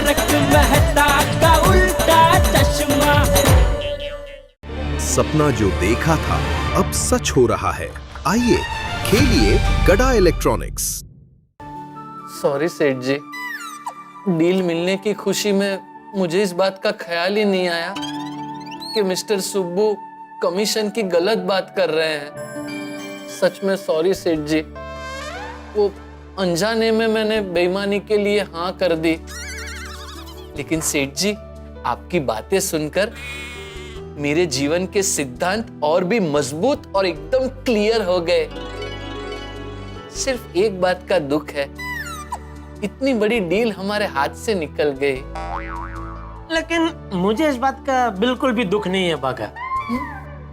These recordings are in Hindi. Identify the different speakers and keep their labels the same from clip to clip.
Speaker 1: तारक मेहता का उल्टा चश्मा।
Speaker 2: सपना जो देखा था अब सच हो रहा है। आइए खेलिए गड़ा इलेक्ट्रॉनिक्स।
Speaker 3: सॉरी सेठ जी, डील मिलने की खुशी में मुझे इस बात का ख्याल ही नहीं आया कि मिस्टर सुब्बू कमीशन की गलत बात कर रहे हैं। सच में सॉरी सेठ जी, वो अनजाने में मैंने बेईमानी के लिए हाँ कर दी। लेकिन सेठ जी, आपकी बातें सुनकर मेरे जीवन के सिद्धांत और भी मजबूत और एकदम क्लियर हो गए। सिर्फ एक बात का दुख है, इतनी बड़ी डील हमारे हाथ से निकल गई।
Speaker 4: लेकिन मुझे इस बात का बिल्कुल भी दुख नहीं है बाघा,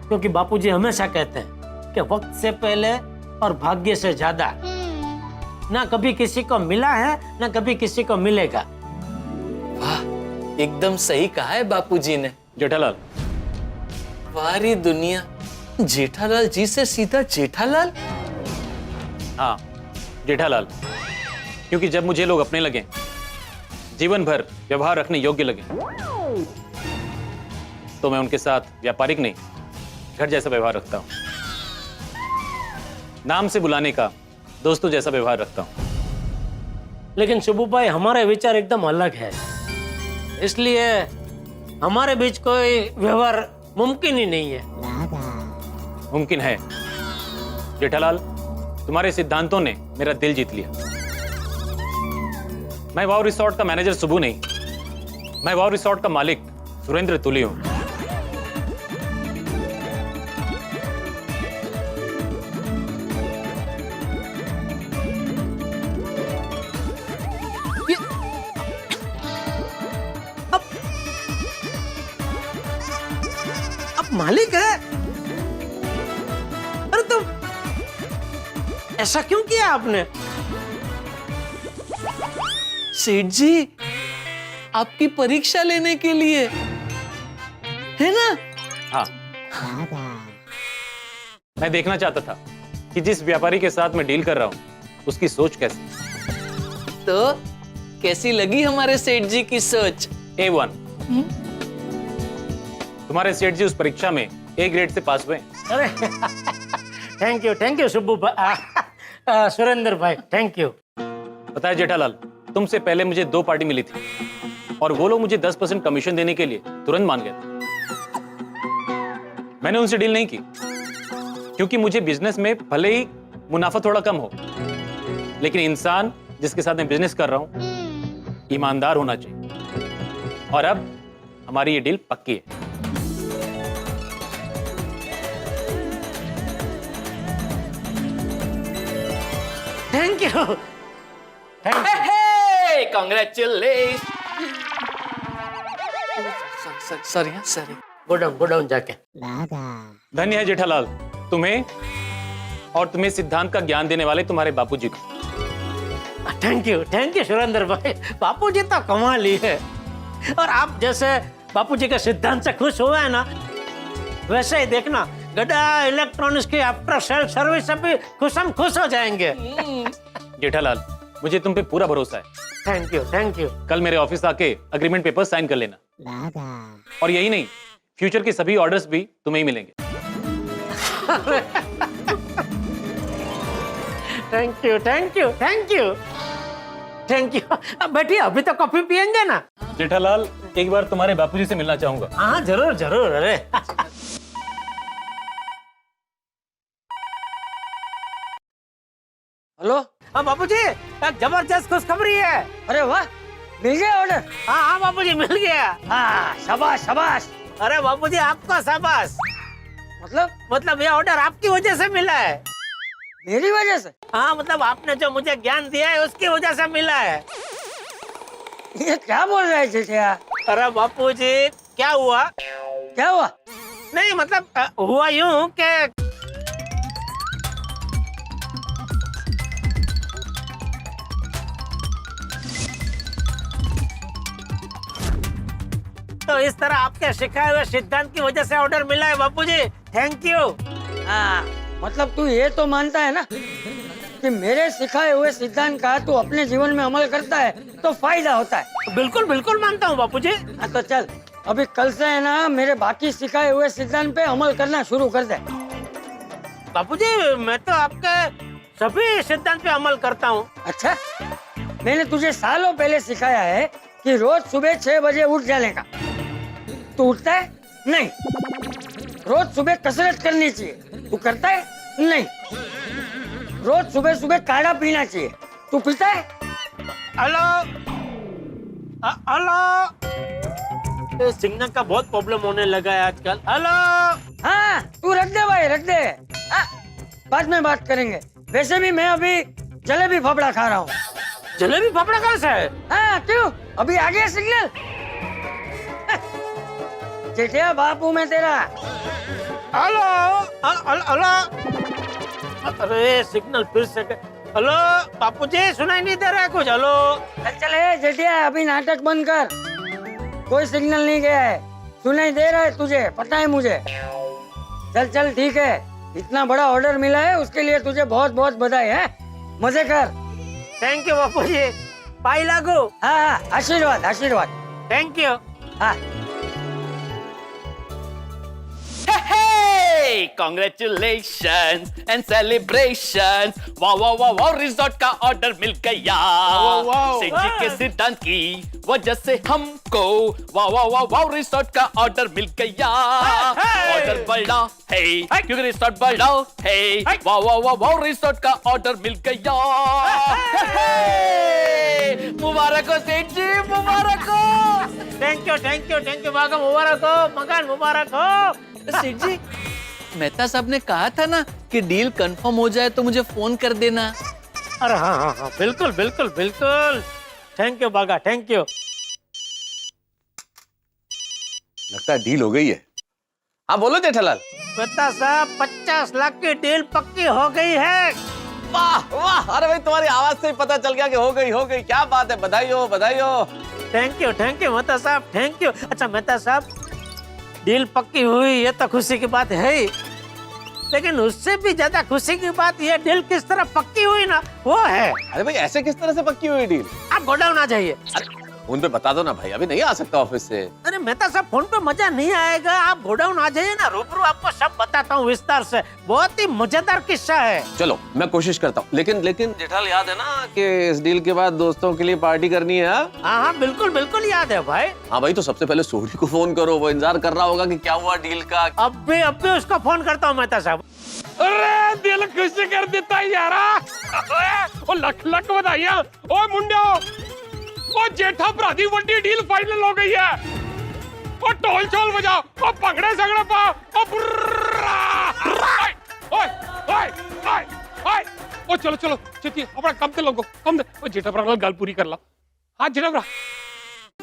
Speaker 4: क्योंकि बापूजी हमेशा कहते हैं कि वक्त से पहले और भाग्य से ज्यादा ना कभी किसी को मिला है ना कभी किसी को मिलेगा।
Speaker 3: वाह, एकदम सही कहा है बापूजी ने।
Speaker 5: जेठालाल,
Speaker 3: वारी दुनिया, जेठालाल जी से सीधा जेठालाल।
Speaker 5: हाँ जेठालाल, क्योंकि जब मुझे लोग अपने लगे, जीवन भर व्यवहार रखने योग्य लगे, तो मैं उनके साथ व्यापारिक नहीं घर जैसा व्यवहार रखता हूं। नाम से बुलाने का दोस्तों जैसा व्यवहार रखता हूं।
Speaker 4: लेकिन सुब्बू भाई, हमारे विचार एकदम अलग है, इसलिए हमारे बीच कोई व्यवहार मुमकिन ही नहीं है।
Speaker 5: मुमकिन है जेठालाल, तुम्हारे सिद्धांतों ने मेरा दिल जीत लिया। मैं वाव रिसोर्ट का मैनेजर सुब्बू नहीं, मैं वाव रिसोर्ट का मालिक सुरेंद्र तुली हूं।
Speaker 4: अब मालिक है? अरे तुम ऐसा क्यों किया आपने?
Speaker 3: सेठ जी, आपकी परीक्षा लेने के लिए, है ना?
Speaker 5: हाँ, मैं देखना चाहता था कि जिस व्यापारी के साथ मैं डील कर रहा हूं उसकी सोच कैसी।
Speaker 3: तो कैसी लगी हमारे सेठ जी की सोच?
Speaker 5: A1। तुम्हारे सेठ जी उस परीक्षा में A ग्रेड से पास हुए।
Speaker 4: अरे थैंक यू सुब्बू भाई, सुरेंद्र भाई, थैंक यू।
Speaker 5: पता है जेठालाल, तुमसे पहले मुझे 2 पार्टी मिली थी और वो लोग मुझे 10% कमीशन देने के लिए तुरंत मान गए थे। मैंने उनसे डील नहीं की, क्योंकि मुझे बिजनेस में भले ही मुनाफा थोड़ा कम हो, लेकिन इंसान जिसके साथ मैं बिजनेस कर रहा हूं ईमानदार होना चाहिए। और अब हमारी ये डील पक्की है।
Speaker 4: Thank you.
Speaker 3: Congratulation. Sorry.
Speaker 4: Go down जाके।
Speaker 5: धन्य है जेठालाल तुम्हें और तुम्हें सिद्धांत का ज्ञान देने वाले तुम्हारे बापूजी को।
Speaker 4: थैंक यू सुरेंद्र भाई, बापूजी तो कमाल ही है। और आप जैसे बापूजी के सिद्धांत से खुश हुए हैं ना, वैसे ही देखना गड़ा इलेक्ट्रॉनिक्स की आफ्टर सेल सर्विस से भी खुश हो जाएंगे।
Speaker 5: जेठालाल, मुझे तुम पे पूरा भरोसा है।
Speaker 4: Thank you.
Speaker 5: कल मेरे ऑफिस आके एग्रीमेंट पेपर साइन कर लेना। और यही नहीं, फ्यूचर के सभी ऑर्डर्स भी तुम्हें ही मिलेंगे।
Speaker 4: Thank you. अब बैठिए, अभी तो कॉफी पियेंगे ना?
Speaker 5: जेठालाल, एक बार तुम्हारे बापूजी से मिलना चाहूंगा।
Speaker 4: हाँ जरूर। अरे
Speaker 6: हेलो।
Speaker 4: हाँ बापूजी, एक जबरदस्त खुशखबरी है।
Speaker 6: अरे वाह, मिल गया ऑर्डर?
Speaker 4: हाँ बापूजी, मिल गया।
Speaker 6: हाँ, शाबाश।
Speaker 4: अरे बापूजी, आपका शाबाश। मतलब ये ऑर्डर आपकी वजह से मिला है।
Speaker 6: मेरी वजह से?
Speaker 4: हाँ, मतलब आपने जो मुझे ज्ञान दिया है उसकी वजह से मिला है।
Speaker 6: ये क्या बोल रहे थे यार?
Speaker 4: अरे बापूजी, क्या हुआ? नहीं, मतलब हुआ यूं कि तो इस तरह आपके सिखाए हुए सिद्धांत की वजह से ऑर्डर मिला है बापूजी। Thank you.
Speaker 6: हाँ, मतलब तू ये तो मानता है ना कि कि मेरे सिखाए हुए सिद्धांत का तू अपने जीवन में अमल करता है तो फायदा होता है।
Speaker 4: बिल्कुल बिल्कुल मानता हूँ बापूजी।
Speaker 6: हाँ तो चल, अभी कल से है ना मेरे बाकी सिखाए हुए सिद्धांत पे अमल करना शुरू कर दे।
Speaker 4: बापूजी मैं तो आपके सभी सिद्धांत पे अमल करता हूँ।
Speaker 6: अच्छा, मैंने तुझे सालों पहले सिखाया है कि रोज सुबह 6 बजे उठ जाने का। तू उठता है? नहीं। रोज सुबह कसरत करनी चाहिए, तू करता है? नहीं। रोज सुबह सुबह काढ़ा पीना चाहिए, तू पीता है?
Speaker 4: हेलो हेलो, सिग्नल का बहुत प्रॉब्लम होने लगा है आजकल। हेलो।
Speaker 6: हाँ तू रख दे भाई, रख दे। हाँ, बाद में बात करेंगे। वैसे भी मैं अभी जलेबी फाफड़ा खा रहा हूँ।
Speaker 4: जलेबी फाफड़ा कहाँ से है?
Speaker 6: हाँ क्यों, अभी आ गया सिग्नल? जेठिया बाप हूँ मैं तेरा।
Speaker 4: Hello hello. अरे सिग्नल फिर से। हेलो बापूजी, सुनाई नहीं दे रहा है कुछ? हेलो।
Speaker 6: चले जेठिया, अभी नाटक बंद कर। कोई सिग्नल नहीं गया है, सुनाई दे रहा है तुझे, पता है मुझे। चल चल ठीक है, इतना बड़ा ऑर्डर मिला है उसके लिए तुझे बहुत बहुत बधाई है। मजे कर।
Speaker 4: थैंक यू बापूजी। पाई लागू।
Speaker 6: हाँ हाँ, आशीर्वाद आशीर्वाद।
Speaker 4: Thank you.
Speaker 6: हाँ
Speaker 1: Hey, congratulations and celebrations. वाह वाह वाह वाह, रिजॉर्ट का ऑर्डर मिल गया। सेठ जी के सिद्धांत की वजह से हमको वाह वाह वाह वाह रिजॉर्ट का ऑर्डर मिल गया। ऑर्डर बड़ा है क्योंकि रिजॉर्ट बड़ा है। वाह वाह वाह वाह रिजॉर्ट का ऑर्डर मिल गया। मुबारक हो सेठ जी, मुबारक हो।
Speaker 4: थैंक यू बागा, मुबारक हो, मकान मुबारक हो।
Speaker 3: सेठ जी, मेहता साहब ने कहा था ना कि डील कंफर्म हो जाए तो मुझे फोन कर देना।
Speaker 4: अरे हाँ, बिल्कुल बिल्कुल बिल्कुल। थैंक यू बागा, थैंक यू।
Speaker 7: लगता है डील हो गई है। हाँ बोलो जेठालाल।
Speaker 4: मेहता साहब 50 लाख की डील पक्की हो गई है।
Speaker 7: वाह वाह, अरे भाई तुम्हारी आवाज से ही पता चल गया कि हो गई। क्या बात है, बधाई हो बधाई हो।
Speaker 4: थैंक यू मेहता साहब, थैंक यू। अच्छा मेहता साहब, डील पक्की हुई ये तो खुशी की बात है ही, लेकिन उससे भी ज्यादा खुशी की बात ये डील किस तरह पक्की हुई ना वो है।
Speaker 7: अरे भाई ऐसे किस तरह से पक्की हुई डील?
Speaker 4: आप गोडाउन आ जाइए।
Speaker 7: अरे फोन पे बता दो ना भाई, अभी नहीं आ सकता ऑफिस से।
Speaker 4: अरे मेहता साहब, फोन पे मजा नहीं आएगा, आप गोडाउन आ जाइए ना, रूबरू आपको सब बताता हूँ विस्तार से। बहुत ही मजेदार किस्सा है।
Speaker 7: चलो मैं कोशिश करता हूँ, लेकिन जेठालाल याद है ना कि इस डील के बाद दोस्तों के लिए पार्टी करनी है।
Speaker 4: हाँ बिल्कुल बिल्कुल याद है भाई।
Speaker 7: हाँ भाई, तो सबसे पहले सोडी को फोन करो, वो इंतजार कर रहा होगा कि क्या हुआ डील का।
Speaker 4: अब भी उसको फोन करता हूँ मेहता साहब।
Speaker 8: अरे दिल खुश कर देता है यारा। ओ लख लख बधाइयां। ओ मुंडियो, ओ जेठा भरा दी वड्डी डील फाइनल हो गई है। ओ ढोल छोल बजाओ, ओ भंगड़े सगड़े पाओ, ओ बुर्रा। ओए ओए ओए ओए, ओ चलो चलो चेती अपना काम ते लगो, काम दे। ओ जेठा भरा नाल गल पूरी कर ला। हाँ जेठा भरा,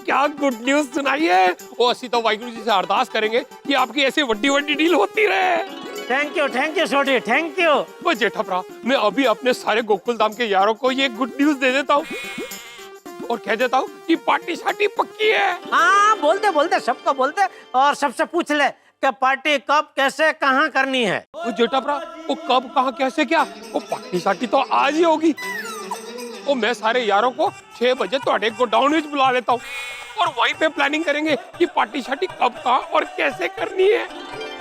Speaker 8: क्या गुड न्यूज सुनाई है। ओ असी तो वाहिगुरु जी से अरदास करेंगे कि आपकी ऐसी वड्डी वड्डी डील होती रहे।
Speaker 4: थैंक यू छोटी, थैंक यू।
Speaker 8: वो जेठा भरा, मैं अभी अपने सारे गोकुल धाम के यारों को ये गुड न्यूज दे देता हूँ और कह देता हूँ कि पार्टी शार्टी पक्की है।
Speaker 4: हाँ बोलते सबको बोलते, और सबसे पूछ ले कि पार्टी कब कैसे कहाँ करनी है।
Speaker 8: वो जेठा भरा, वो कब कहाँ कैसे क्या, वो पार्टी शार्टी तो आज ही होगी। वो मैं सारे यारों को 6 बजे थोड़े गोडाउन में बुला लेता हूँ और वहीं पे प्लानिंग करेंगे कि पार्टी शार्टी कब कहाँ और कैसे करनी है।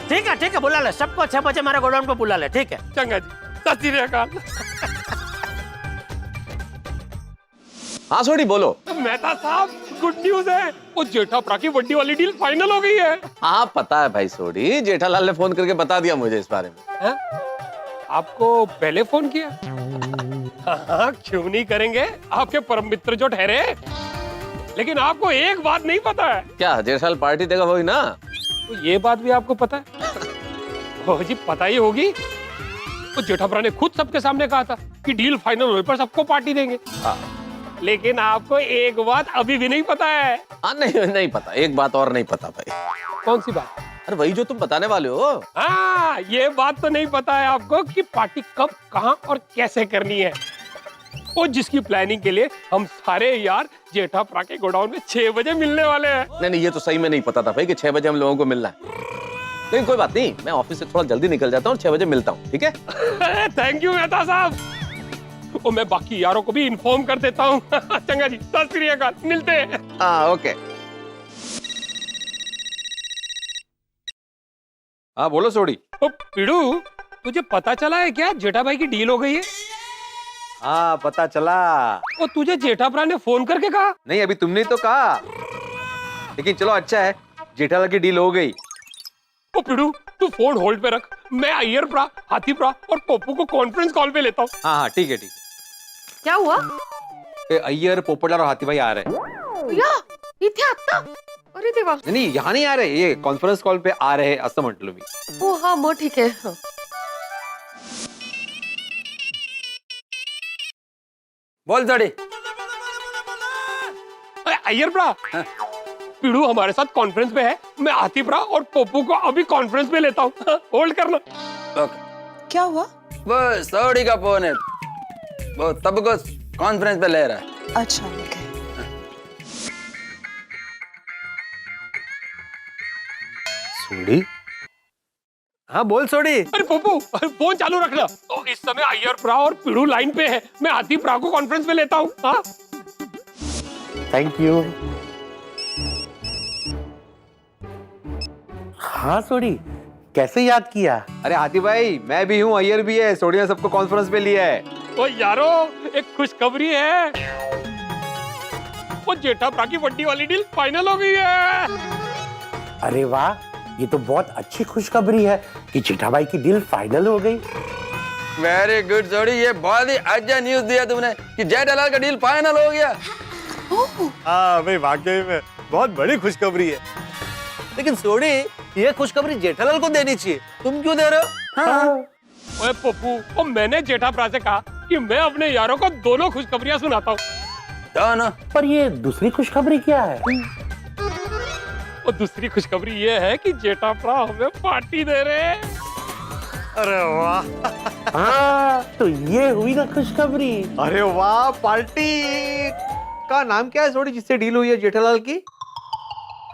Speaker 4: ठीक है बुला ले सबको, 6 बजे हमारे गोडाउन पे बुला ले। ठीक है
Speaker 8: चंगा जी, सत श्री अकाल।
Speaker 7: हाँ सोडी बोलो।
Speaker 8: मेहता साहब, गुड न्यूज है, वो जेठा भरा की वड्डी वाली डील फाइनल हो गई है।
Speaker 7: हाँ पता है भाई सोडी, जेठालाल ने फोन करके बता दिया मुझे इस बारे में।
Speaker 8: है? आपको पहले फोन किया? हाँ क्यों नहीं करेंगे, आपके परम मित्र जो ठहरे। लेकिन आपको एक बात नहीं पता है।
Speaker 7: क्या जेठालाल पार्टी देगा वही ना?
Speaker 8: तो ये बात भी आपको पता है? ओ जी पता ही होगी। तो जेठा भरा ने खुद सबके सामने कहा था कि डील फाइनल होने पर सबको पार्टी देंगे। लेकिन आपको एक बात अभी भी नहीं पता है।
Speaker 7: हाँ नहीं पता, एक बात और नहीं पता भाई।
Speaker 8: कौन सी बात?
Speaker 7: अरे वही जो तुम बताने वाले हो।
Speaker 8: हाँ ये बात तो नहीं पता है आपको कि पार्टी कब कहाँ और कैसे करनी है। वो जिसकी प्लानिंग के लिए हम सारे यार जेठा भरा के गोडाउन में 6 बजे मिलने वाले हैं।
Speaker 7: नहीं ये तो सही में नहीं पता था भाई कि 6 बजे हम लोगों को मिलना है। लेकिन कोई बात नहीं, मैं ऑफिस से थोड़ा जल्दी निकल जाता हूँ, 6 बजे मिलता हूँ, ठीक है?
Speaker 8: थैंक यू मेहता साहब। और मैं बाकी यारों को भी इन्फॉर्म कर देता हूँ। चंगा जी, सत श्री अकाल, मिलते हैं।
Speaker 7: हाँ ओके। हाँ बोलो सोडी।
Speaker 8: ओ पिड़ू, तुझे पता चला है क्या जेठा भाई की डील हो गई है?
Speaker 7: हाँ पता चला।
Speaker 8: और तुझे जेठाप्रा ने फोन करके कहा?
Speaker 7: नहीं अभी तुमने तो कहा, लेकिन चलो अच्छा है, जेठालाल की डील हो गई।
Speaker 8: ओ पिड़ू, तू फोन होल्ड पे रख, मैं अय्यर प्रा, हाथी प्रा और पप्पू को कॉन्फ्रेंस कॉल पे लेता हूँ।
Speaker 7: हाँ हाँ ठीक है ठीक
Speaker 9: क्या हुआ?
Speaker 7: है। अय्यर पोपटलाल और हाथी भाई आ रहे हैं।
Speaker 9: या इथे आता? अरे देवा.
Speaker 7: नहीं यहाँ नहीं आ रहे, ये कॉन्फ्रेंस कॉल पे आ रहे हैं असं म्हटलं मी।
Speaker 9: ओ हाँ मग ठीक आहे. हं.
Speaker 7: बोल जोडी।
Speaker 8: अय्यर प्रा, पिड़ू हमारे साथ कॉन्फ्रेंस पे है, मैं हाथी प्रा और पप्पू को अभी कॉन्फ्रेंस पे लेता हूँ। होल्ड करना।
Speaker 10: क्या हुआ?
Speaker 11: वो सौड़ी का फोन है, वो तब को कॉन्फ्रेंस पे ले रहा है।
Speaker 10: अच्छा ओके।
Speaker 7: सोडी? हाँ बोल सोडी।
Speaker 8: अरे पप्पू, फोन चालू रखना। तो इस समय अय्यर प्रा और पिड़ू लाइन पे है, मैं हाथी प्रा को कॉन्फ्रेंस पे लेता हूँ। हाँ
Speaker 4: थैंक यू। हाँ सोडी, कैसे याद किया?
Speaker 7: अरे हाथी भाई मैं भी हूँ, अय्यर भी है, सोडी ने सबको कॉन्फ्रेंस पे लिया है।
Speaker 8: ओ यारो, एक खुशखबरी है, वो जेठाप्रा की वड्डी वाली डील फाइनल हो गई है।
Speaker 4: अरे वाह, ये तो बहुत अच्छी खुशखबरी है कि जेठाबाई की डील फाइनल हो गई।
Speaker 11: वेरी गुड जोड़ी, ये बहुत ही अच्छा न्यूज दिया तुमने कि जेठालाल का डील फाइनल हो गया।
Speaker 12: हाँ भाई वाकई में बहुत बड़ी खुशखबरी है, लेकिन सोडी ये खुशखबरी जेठालाल को देनी चाहिए, तुम क्यों दे रहे हो?
Speaker 8: हाँ। ओए पप्पू, ओ मैंने जेठाप्रा से कहा कि मैं अपने यारों को दोनों खुशखबरियां सुनाता हूँ।
Speaker 11: दोनों?
Speaker 4: पर ये दूसरी खुशखबरी क्या है?
Speaker 8: और दूसरी खुशखबरी ये है कि जेठाप्रा हमें पार्टी दे रहे हैं।
Speaker 12: अरे वाह।
Speaker 4: हाँ तो ये हुई ना खुशखबरी।
Speaker 12: अरे वाह, पार्टी का नाम क्या है सोडी जिससे डील हुई है जेठालाल की?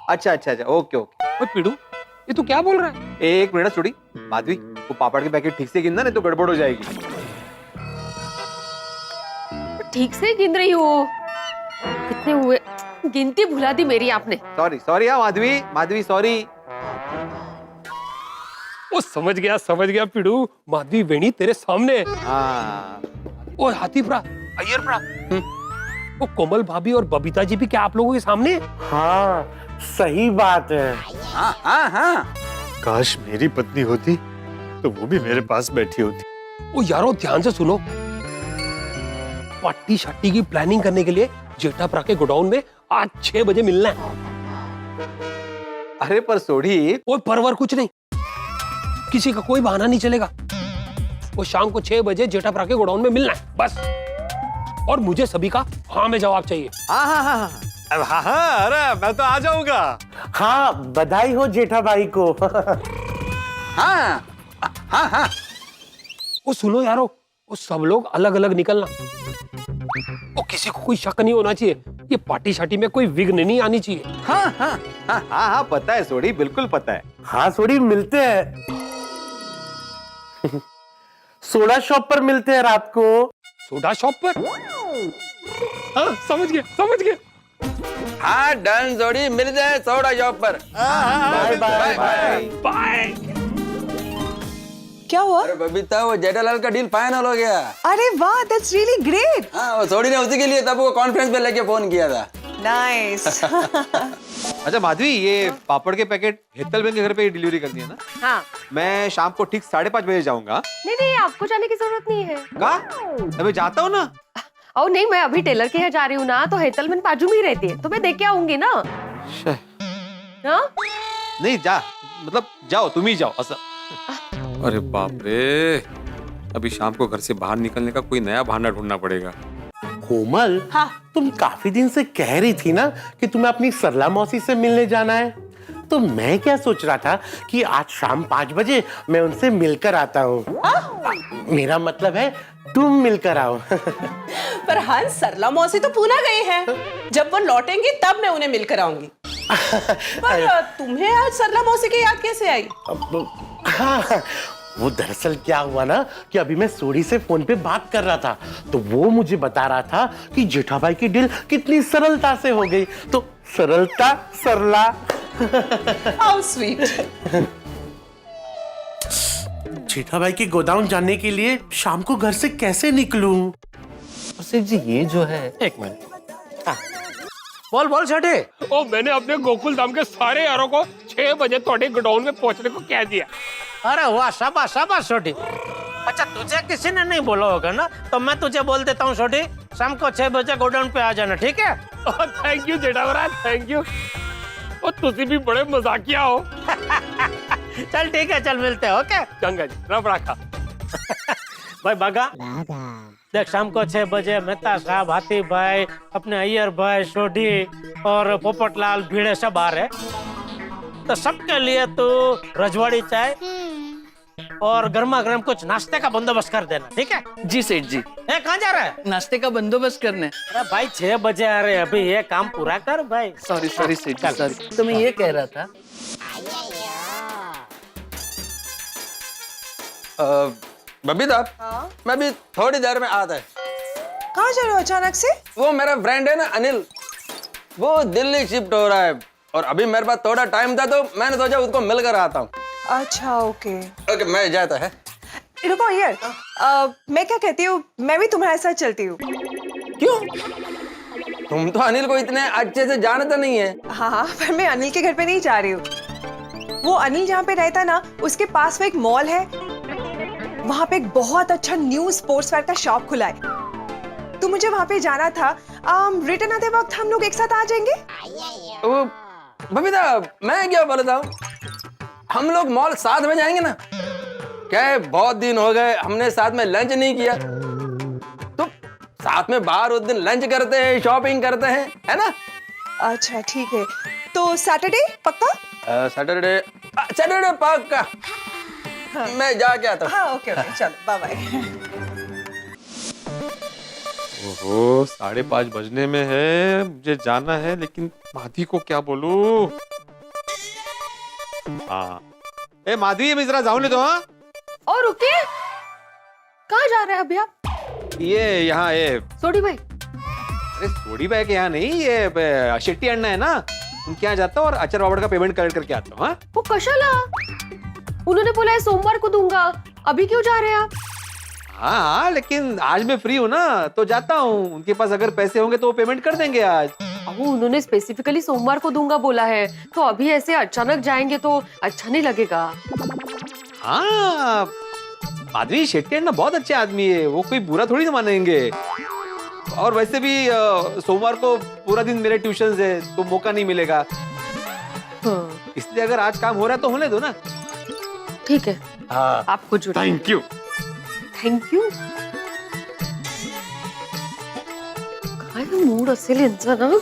Speaker 12: अच्छा अच्छा अच्छा ओके ओके।
Speaker 8: ओए पिड़ू, ये तू क्या बोल रहा है?
Speaker 7: एक मिनट सोडी, माधवी वो पापड़ के पैकेट ठीक से गिनना, नहीं तो गड़बड़ हो जाएगी।
Speaker 9: ठीक से गिन रही हूँ. कितने हुए? गिनती भुला दी मेरी आपने.
Speaker 7: सॉरी सॉरी हाँ माधवी, माधवी सॉरी।
Speaker 8: ओ समझ गया पिड़ू, माधवी वेणी तेरे सामने।
Speaker 7: हाँ
Speaker 8: ओ हाथी प्रा, अय्यर प्रा, वो कोमल भाभी और बबीता जी भी क्या आप लोगों के सामने?
Speaker 4: हाँ सही बात है।
Speaker 11: हाँ हाँ हाँ।
Speaker 12: काश मेरी पत्नी होती तो वो भी मेरे पास बैठी होती।
Speaker 8: ओ यारो ध्यान से सुनो, पार्टी शाटी की प्लानिंग करने के लिए जेठाप्रा के गोडाउन में आज 6 बजे मिलना है।
Speaker 7: अरे पर सोडी।
Speaker 8: कोई परवर कुछ नहीं, किसी का कोई बहाना नहीं चलेगा। वो शाम को 6 बजे जेठाप्रा के गोडाउन में मिलना है बस, और मुझे सभी का हाँ में जवाब चाहिए।
Speaker 7: हाँ हाँ हाँ हाँ
Speaker 12: हाँ हाँ, अरे मैं तो आ जाऊंगा।
Speaker 4: हाँ बधाई हो जेठाबाई को।
Speaker 11: हाँ हाँ हाँ।
Speaker 8: वो सुनो यारो, वो सब लोग अलग अलग निकलना, वो किसी को कोई शक नहीं होना चाहिए, ये पार्टी शाटी में कोई विघ्न नहीं आनी चाहिए।
Speaker 11: हाँ हाँ
Speaker 7: हाँ हाँ हाँ पता है सोडी, बिल्कुल पता है।
Speaker 4: हाँ सोडी मिलते हैं। सोडा शॉप पर मिलते हैं रात को।
Speaker 8: सोडा शॉप पर? हाँ समझ गए।
Speaker 11: हाँ डन जोड़ी, मिल जाए सोडा शॉप पर।
Speaker 4: Bye bye
Speaker 8: bye.
Speaker 10: क्या हुआ?
Speaker 11: अरे बबीता, वो जेठालाल का डील फाइनल हो गया।
Speaker 10: अरे वाह, दैट्स रियली ग्रेट।
Speaker 11: हाँ, वो सोडी ने उसी के लिए तब वो कॉन्फ्रेंस पे लेके फोन किया था।
Speaker 10: नाइस।
Speaker 7: अच्छा माधवी, ये पापड़ के पैकेट हेतल बेन के घर पे डिलीवरी करनी है ना?
Speaker 9: हाँ.
Speaker 7: मैं शाम को ठीक 5:30 बजे जाऊंगा।
Speaker 9: नहीं आपको जाने की जरूरत नहीं है.
Speaker 7: का? मैं जाता हूँ ना।
Speaker 9: और नहीं, मैं अभी टेलर के यहाँ जा रही हूँ ना, तो हेतलमन बाजू में ही रहती है, तो मैं देख के आऊंगी ना। हाँ?
Speaker 7: नहीं जा, मतलब जाओ, तुम ही जाओ ऐसा।
Speaker 13: अरे बाप रे, अभी शाम को घर से बाहर निकलने का कोई नया बहाना ढूंढना पड़ेगा।
Speaker 4: कोमल, हाँ तुम काफी दिन से कह रही थी ना कि तुम्हें अपनी सरला मौसी से मिलने जाना है, तो मैं क्या सोच रहा था कि आज शाम 5 बजे मैं उनसे मिलकर आता हूँ। मेरा मतलब है तुम मिलकर आओ।
Speaker 10: पर हंस, सरला मौसी तो पूना गए हैं, जब वो लौटेंगी तब मैं उन्हें मिलकर आऊंगी। पर तुम्हें आज सरला मौसी की याद कैसे आई?
Speaker 4: हाँ
Speaker 14: वो दरअसल क्या हुआ ना कि अभी मैं सोडी से फोन पे बात कर रहा था, तो वो मुझे बता रहा था कि जेठाभाई की डील कितनी सरलता से हो गई। तो सरलता सरला।
Speaker 10: How sweet.
Speaker 14: जेठाभाई के गोदाम जाने के लिए शाम को घर से कैसे निकलूं?
Speaker 3: सेठ जी ये जो है,
Speaker 4: एक मिनट। बोल बोल छोटे।
Speaker 8: ओ मैंने अपने गोकुल धाम के सारे यारों को 6 बजे थोड़े गोडाउन में पहुंचने को कह दिया।
Speaker 4: अरे वाह, शाबाश शाबाश छोटी। अच्छा तुझे किसी ने नहीं बोला होगा ना, तो मैं तुझे बोल देता हूँ छोटी, शाम को 6 बजे गोडाउन पे आ जाना, ठीक है?
Speaker 8: Thank you Jethawara, thank you. ओ तुसी भी बड़े मजाकिया हो।
Speaker 4: चल ठीक है, चल मिलते हैं, ओके?
Speaker 8: चंगा जी, रब रखा।
Speaker 4: भाई बागा देख, शाम को 6 बजे मेहता साहब, हाथी भाई, अपने अय्यर भाई, सोढ़ी और पोपटलाल भीड़े सब आ रहे, तो सबके लिए तू रजवाड़ी चाय और गर्मा गर्म कुछ नाश्ते का बंदोबस्त कर देना, ठीक है?
Speaker 3: जी सेठ जी।
Speaker 4: कहाँ जा रहा है?
Speaker 3: नाश्ते का बंदोबस्त करने।
Speaker 4: अरे भाई 6 बजे आ रहे, अभी ये काम पूरा कर भाई।
Speaker 3: सॉरी सॉरी सेठ जी, सॉरी। तो मैं ये कह रहा था,
Speaker 11: बबीता, मैं भी थोड़ी देर में आता है।
Speaker 10: कहाँ जा रहे हो अचानक से?
Speaker 11: वो मेरा फ्रेंड है ना अनिल, वो दिल्ली शिफ्ट हो रहा है और अभी मेरे पास थोड़ा टाइम था तो मैंने सोचा उसको मिलकर आता हूँ।
Speaker 10: अच्छा ओके।
Speaker 11: ओके मैं जाता है।
Speaker 10: रुको यार, मैं क्या कहती हूँ, मैं भी तुम्हारे साथ चलती हूँ।
Speaker 11: क्यों? तुम तो अनिल को इतने अच्छे से जानता नहीं है।
Speaker 10: हाँ, पर मैं अनिल के घर पे नहीं जा रही हूँ। वो अनिल जहाँ पे रहता ना, उसके पास में एक मॉल है, वहाँ पे एक बहुत अच्छा न्यू स्पोर्ट्स वेयर का शॉप खुला है, तो मुझे वहाँ पे जाना था। रिटर्न आते वक्त हम लोग एक साथ आ जाएंगे।
Speaker 11: बबीता, मैं क्या बोलता हूँ, हम लोग मॉल साथ में जाएंगे ना? क्या है, बहुत दिन हो गए हमने साथ में लंच नहीं किया, तो साथ में बाहर उस दिन लंच करते हैं, शॉपिंग करते हैं, है ना?
Speaker 10: अच्छा ठीक है, तो सैटरडे पक्का?
Speaker 11: सैटरडे पक्का। हाँ। मैं जाके आता हूँ।
Speaker 10: हाँ ओके ओके, चलो बाय बाय।
Speaker 13: ओहो 5:30 बजने में है, मुझे जाना है, लेकिन माधवी को क्या बोलूं? हाँ, ए माधवी, मैं जरा जाऊं ले तो। हाँ
Speaker 9: और रुकिए, कहाँ जा रहे हैं अभी आप?
Speaker 13: ये यहाँ ये
Speaker 9: सोडी भाई।
Speaker 13: अरे सोडी भाई के यहाँ नहीं, ये शेट्टी अण्णा है ना, उनके यहाँ जाता हूँ और अचार बाबड़ का पेमेंट कलेक्ट करके आता हूँ। हाँ
Speaker 9: वो कशाला? उन्होंने बोला है सोमवार को दूंगा, अभी क्यों जा रहे हैं आप?
Speaker 13: हाँ, लेकिन आज मैं फ्री हूँ ना, तो जाता हूँ। उनके पास अगर पैसे होंगे तो वो पेमेंट कर देंगे आज।
Speaker 9: उन्होंने स्पेसिफिकली सोमवार को दूंगा बोला है, तो अभी ऐसे अचानक जाएंगे तो अच्छा नहीं लगेगा।
Speaker 13: हाँ, माधवी शेट्टी अण्णा बहुत अच्छे आदमी है, वो कोई बुरा थोड़ी ना मानेंगे। और वैसे भी सोमवार को पूरा दिन मेरे ट्यूशन है, तो मौका नहीं मिलेगा।
Speaker 9: हाँ।
Speaker 13: इसलिए अगर आज काम हो रहा है तो होने दो ना।
Speaker 9: ठीक है,
Speaker 13: हाँ
Speaker 9: आपको जुड़ा।
Speaker 13: Thank you.
Speaker 9: Thank you. काय मूड असेल यांचा ना?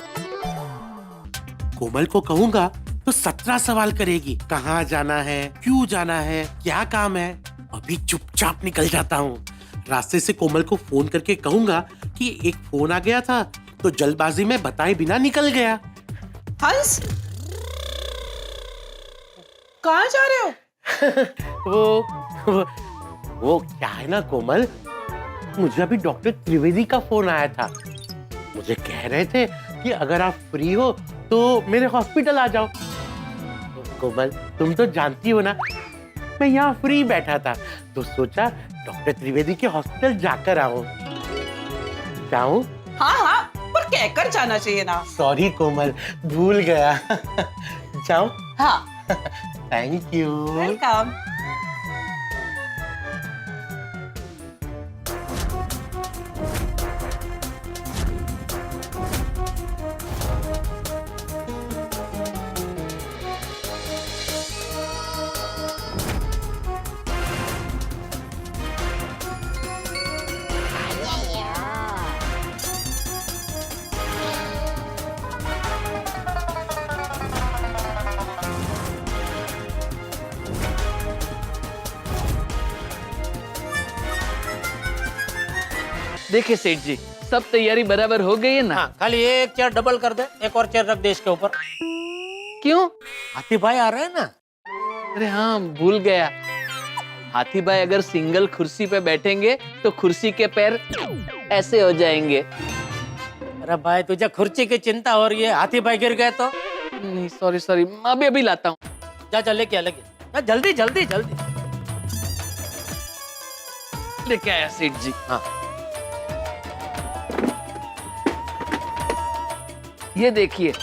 Speaker 14: कोमल को कहूंगा तो 17 सवाल करेगी, कहाँ जाना है, क्यों जाना है, क्या काम है। अभी चुपचाप निकल जाता हूँ। रास्ते से कोमल को फोन करके कहूंगा कि एक फोन आ गया था, तो जल्दबाजी में बताए बिना निकल गया।
Speaker 10: हंस, कहाँ जा रहे हो?
Speaker 14: वो क्या है ना कोमल, मुझे अभी डॉक्टर त्रिवेदी का फोन आया था। मुझे कह रहे थे कि अगर आप फ्री हो तो मेरे हॉस्पिटल आ जाओ। कोमल तुम तो जानती हो ना, मैं यहाँ फ्री बैठा था, तो सोचा डॉक्टर त्रिवेदी के हॉस्पिटल जाकर आऊं। जाऊं?
Speaker 10: हाँ हाँ, पर कहकर जाना चाहिए ना।
Speaker 14: सॉरी कोमल, भूल गया। जाऊं?
Speaker 10: हाँ।
Speaker 14: Thank you.
Speaker 10: वेलकम।
Speaker 3: देखिए सेठ जी, सब तैयारी बराबर हो गई है ना?
Speaker 4: हाँ, खाली एक चेयर डबल कर दे, एक और चेयर रख दे इसके ऊपर।
Speaker 3: क्यों?
Speaker 4: हाथी भाई आ रहे हैं ना।
Speaker 3: अरे हाँ, भूल गया। हाथी भाई अगर सिंगल कुर्सी पे बैठेंगे तो कुर्सी के पैर ऐसे हो जाएंगे।
Speaker 4: अरे भाई तुझे खुर्ची की चिंता हो रही है, हाथी भाई गिर गए तो?
Speaker 3: नहीं सॉरी सॉरी, मैं अभी लाता हूँ।
Speaker 4: जा जा लेके आ, लेके आ, जल्दी जल्दी जल्दी।
Speaker 3: लेके आया सेठ जी।
Speaker 4: हाँ
Speaker 3: ये देखिए,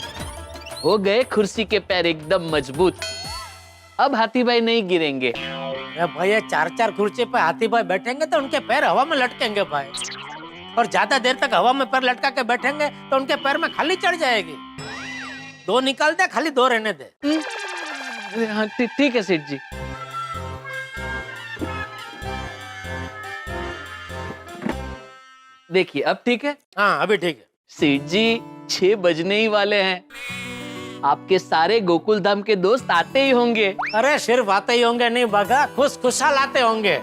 Speaker 3: हो गए कुर्सी के पैर एकदम मजबूत। अब हाथी भाई नहीं गिरेंगे।
Speaker 4: अरे भाई ये 4-4 कुर्सी पे हाथी भाई बैठेंगे तो उनके पैर हवा में लटकेंगे भाई, और ज्यादा देर तक हवा में पैर लटका के बैठेंगे तो उनके पैर में खाली चढ़ जाएगी। 2 निकाल दे, खाली 2 रहने दे।
Speaker 3: हाँ ठीक है सेठ जी। देखिए अब ठीक है।
Speaker 4: हाँ अभी ठीक है।
Speaker 3: सेठ जी 6 बजने ही वाले हैं, आपके सारे गोकुल धाम के दोस्त आते ही होंगे।
Speaker 4: अरे सिर्फ आते ही होंगे नहीं बागा, खुशहाल आते होंगे।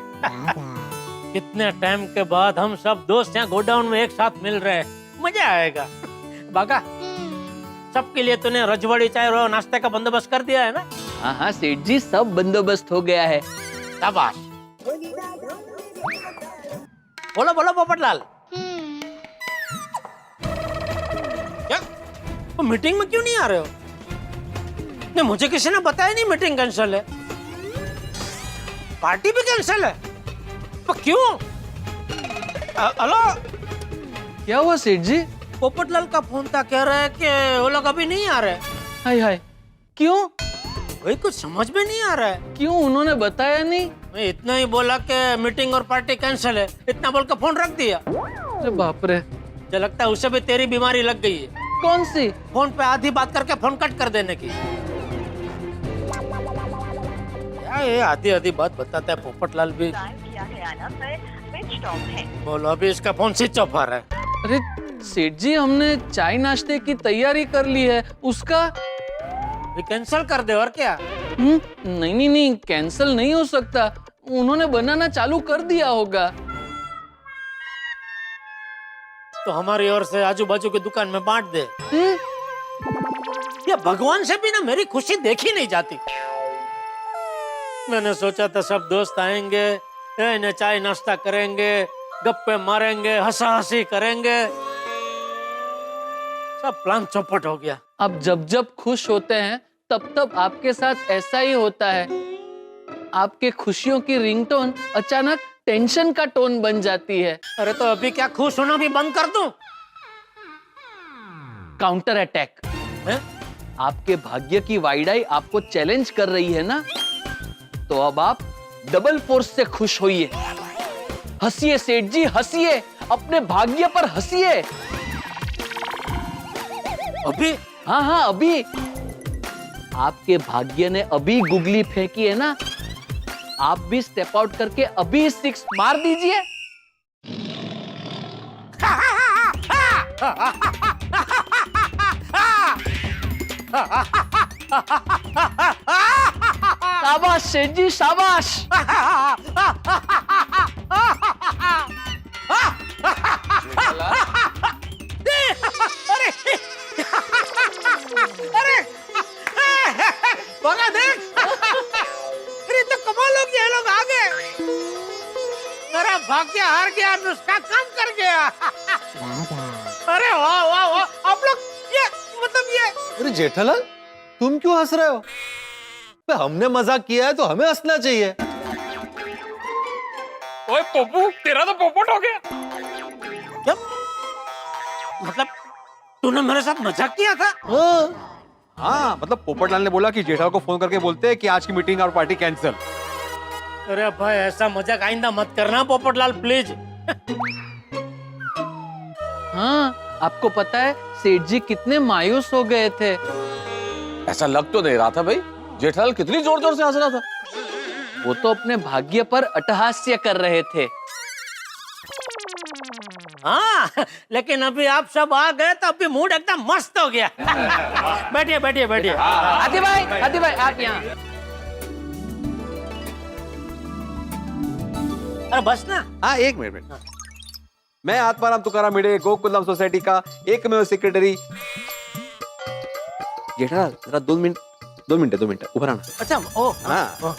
Speaker 4: कितने टाइम के बाद हम सब दोस्त यहाँ गोडाउन में एक साथ मिल रहे हैं, मजा आएगा। बागा सबके लिए तूने रजवाड़ी चाय और नाश्ते का बंदोबस्त कर दिया है ना?
Speaker 3: हाँ हाँ सेठ जी, सब बंदोबस्त हो गया है।
Speaker 4: शाबाश। बोलो बोलो पोपटलाल। क्या तो मीटिंग में क्यों नहीं आ रहे हो? नहीं मुझे किसी ने बताया नहीं मीटिंग कैंसिल है, पार्टी भी कैंसिल है, तो क्यों? हेलो
Speaker 3: क्या हुआ सेठ जी?
Speaker 4: पोपटलाल का फोन था, कह रहे हैं कि वो लोग अभी नहीं आ रहे।
Speaker 3: हाय हाय, क्यों?
Speaker 4: वही कुछ समझ में नहीं आ रहा है।
Speaker 3: क्यों, उन्होंने बताया नहीं?
Speaker 4: मैं इतना ही बोला कि मीटिंग और पार्टी कैंसिल है, इतना बोल कर फोन रख दिया।
Speaker 3: अरे बाप रे,
Speaker 4: मुझे लगता है उसे भी तेरी बीमारी लग गई है।
Speaker 3: कौन सी?
Speaker 4: फोन पे आधी बात करके फोन कट कर देने की। क्या ये आधी आधी बात बताता है पोपटलाल भी। बोलो अभी इसका फोन स्विच ऑफ आ रहा है।
Speaker 3: अरे सेठ जी, हमने चाय नाश्ते की तैयारी कर ली है, उसका
Speaker 4: भी कैंसिल कर दे और क्या?
Speaker 3: नहीं नहीं नहीं, कैंसिल नहीं हो सकता, उन्होंने बनाना चालू कर दिया होगा।
Speaker 4: तो हमारी ओर से आजू बाजू की दुकान में बांट दे। ये भगवान से भी ना मेरी खुशी देखी नहीं जाती। मैंने सोचा था सब दोस्त आएंगे, इन्हें चाय नाश्ता करेंगे, गप्पे मारेंगे, हंसा हंसी करेंगे, सब प्लान चौपट हो गया।
Speaker 3: अब जब जब खुश होते हैं तब तब आपके साथ ऐसा ही होता है। आपके खुशियों की रिंगटोन अचानक टेंशन का टोन बन जाती है।
Speaker 4: अरे तो अभी क्या खुश होना भी बंद कर दूं?
Speaker 3: काउंटर अटैक है? आपके भाग्य की वाइडाई आपको चैलेंज कर रही है ना, तो अब आप डबल फोर्स से खुश होइए। हंसिए सेठ जी, हंसिए, अपने भाग्य पर हंसिए।
Speaker 4: अभी?
Speaker 3: हाँ हाँ अभी। आपके भाग्य ने अभी गुगली फेंकी है ना, आप भी स्टेप आउट करके अभी 6 मार दीजिए। शाबाश सेठ जी, शाबाश।
Speaker 4: अरे बगा देख, अरे तो कमाल हो गया, लोग आ गए। मेरा भाग्य हार गया, नुस्खा काम कर गया। अरे वाह वाह वाह, आप लोग ये मतलब ये।
Speaker 12: अरे जेठालाल, तुम क्यों हंस रहे हो? हमने मजाक किया है तो हमें हंसना चाहिए।
Speaker 8: ओए पप्पू, तेरा तो पोपट हो गया।
Speaker 4: क्या मतलब तूने मेरे साथ मजाक किया था?
Speaker 13: हाँ, मतलब पोपटलाल ने बोला कि जेठालाल को फोन करके बोलते हैं कि आज की मीटिंग और पार्टी कैंसिल।
Speaker 4: अरे भाई ऐसा मजाक आइंदा मत करना पोपटलाल, प्लीज।
Speaker 3: हाँ, आपको पता है सेठ जी कितने मायूस हो गए थे।
Speaker 7: ऐसा लग तो नहीं रहा था भाई, जेठालाल कितनी जोर जोर से हंस रहा था।
Speaker 3: वो तो अपने भाग्य पर अट्टहास्य कर रहे थे।
Speaker 4: हाँ, लेकिन अभी आप सब आ गए तो अभी मूड एकदम मस्त हो गया। बैठिए बैठिए बैठिए।
Speaker 3: हाथी भाई आप यहाँ।
Speaker 4: अरे बस ना।
Speaker 13: हाँ, एक मिनट। मैं आत्माराम तुकाराम भिड़े, गोकुलधाम सोसाइटी का एकमेव सेक्रेटरी। जेठालाल जरा 2 मिनट ऊपर आना।
Speaker 4: अच्छा ओ
Speaker 13: हाँ,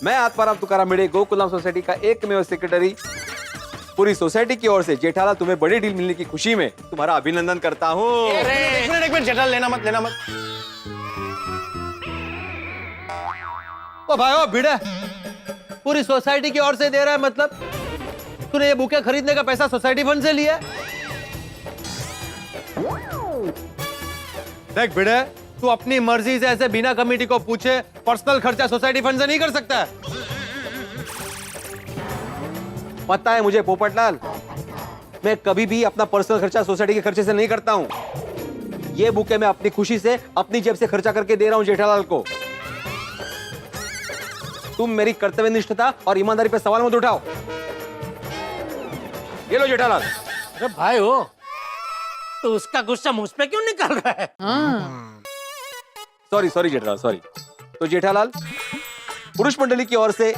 Speaker 13: मैं आत्माराम तुकाराम भिड़े, गोकुलधाम सोसाइटी का एकमेव सेक्रेटरी, पूरी सोसाइटी की ओर से जेठालाल तुम्हें बड़ी डील मिलने की खुशी में तुम्हारा अभिनंदन करता हूँ।
Speaker 12: एक मिनट जेठालाल, लेना मत। ओ भाई ओ भिड़े, पूरी सोसाइटी की ओर से दे रहा है मतलब तूने ये बुके खरीदने का पैसा सोसाइटी फंड से लिया? देख भिड़े, तू अपनी मर्जी से ऐसे बिना कमेटी को पूछे पर्सनल खर्चा सोसाइटी फंड से नहीं कर सकता है।
Speaker 13: पता है मुझे पोपटलाल, मैं कभी भी अपना पर्सनल खर्चा सोसाइटी के खर्चे से नहीं करता हूँ। ये बुके मैं अपनी खुशी से अपनी जेब से खर्चा करके दे रहा हूँ जेठालाल को। तुम मेरी कर्तव्यनिष्ठता और ईमानदारी पे सवाल मत उठाओ। ये लो जेठालाल।
Speaker 4: अरे भाई हो, तो उसका गुस्सा मुझ पे क्यों निकल रहा है?
Speaker 13: Sorry Jethalal, sorry. तो जेठालाल, पुरुष मंडली की ओर से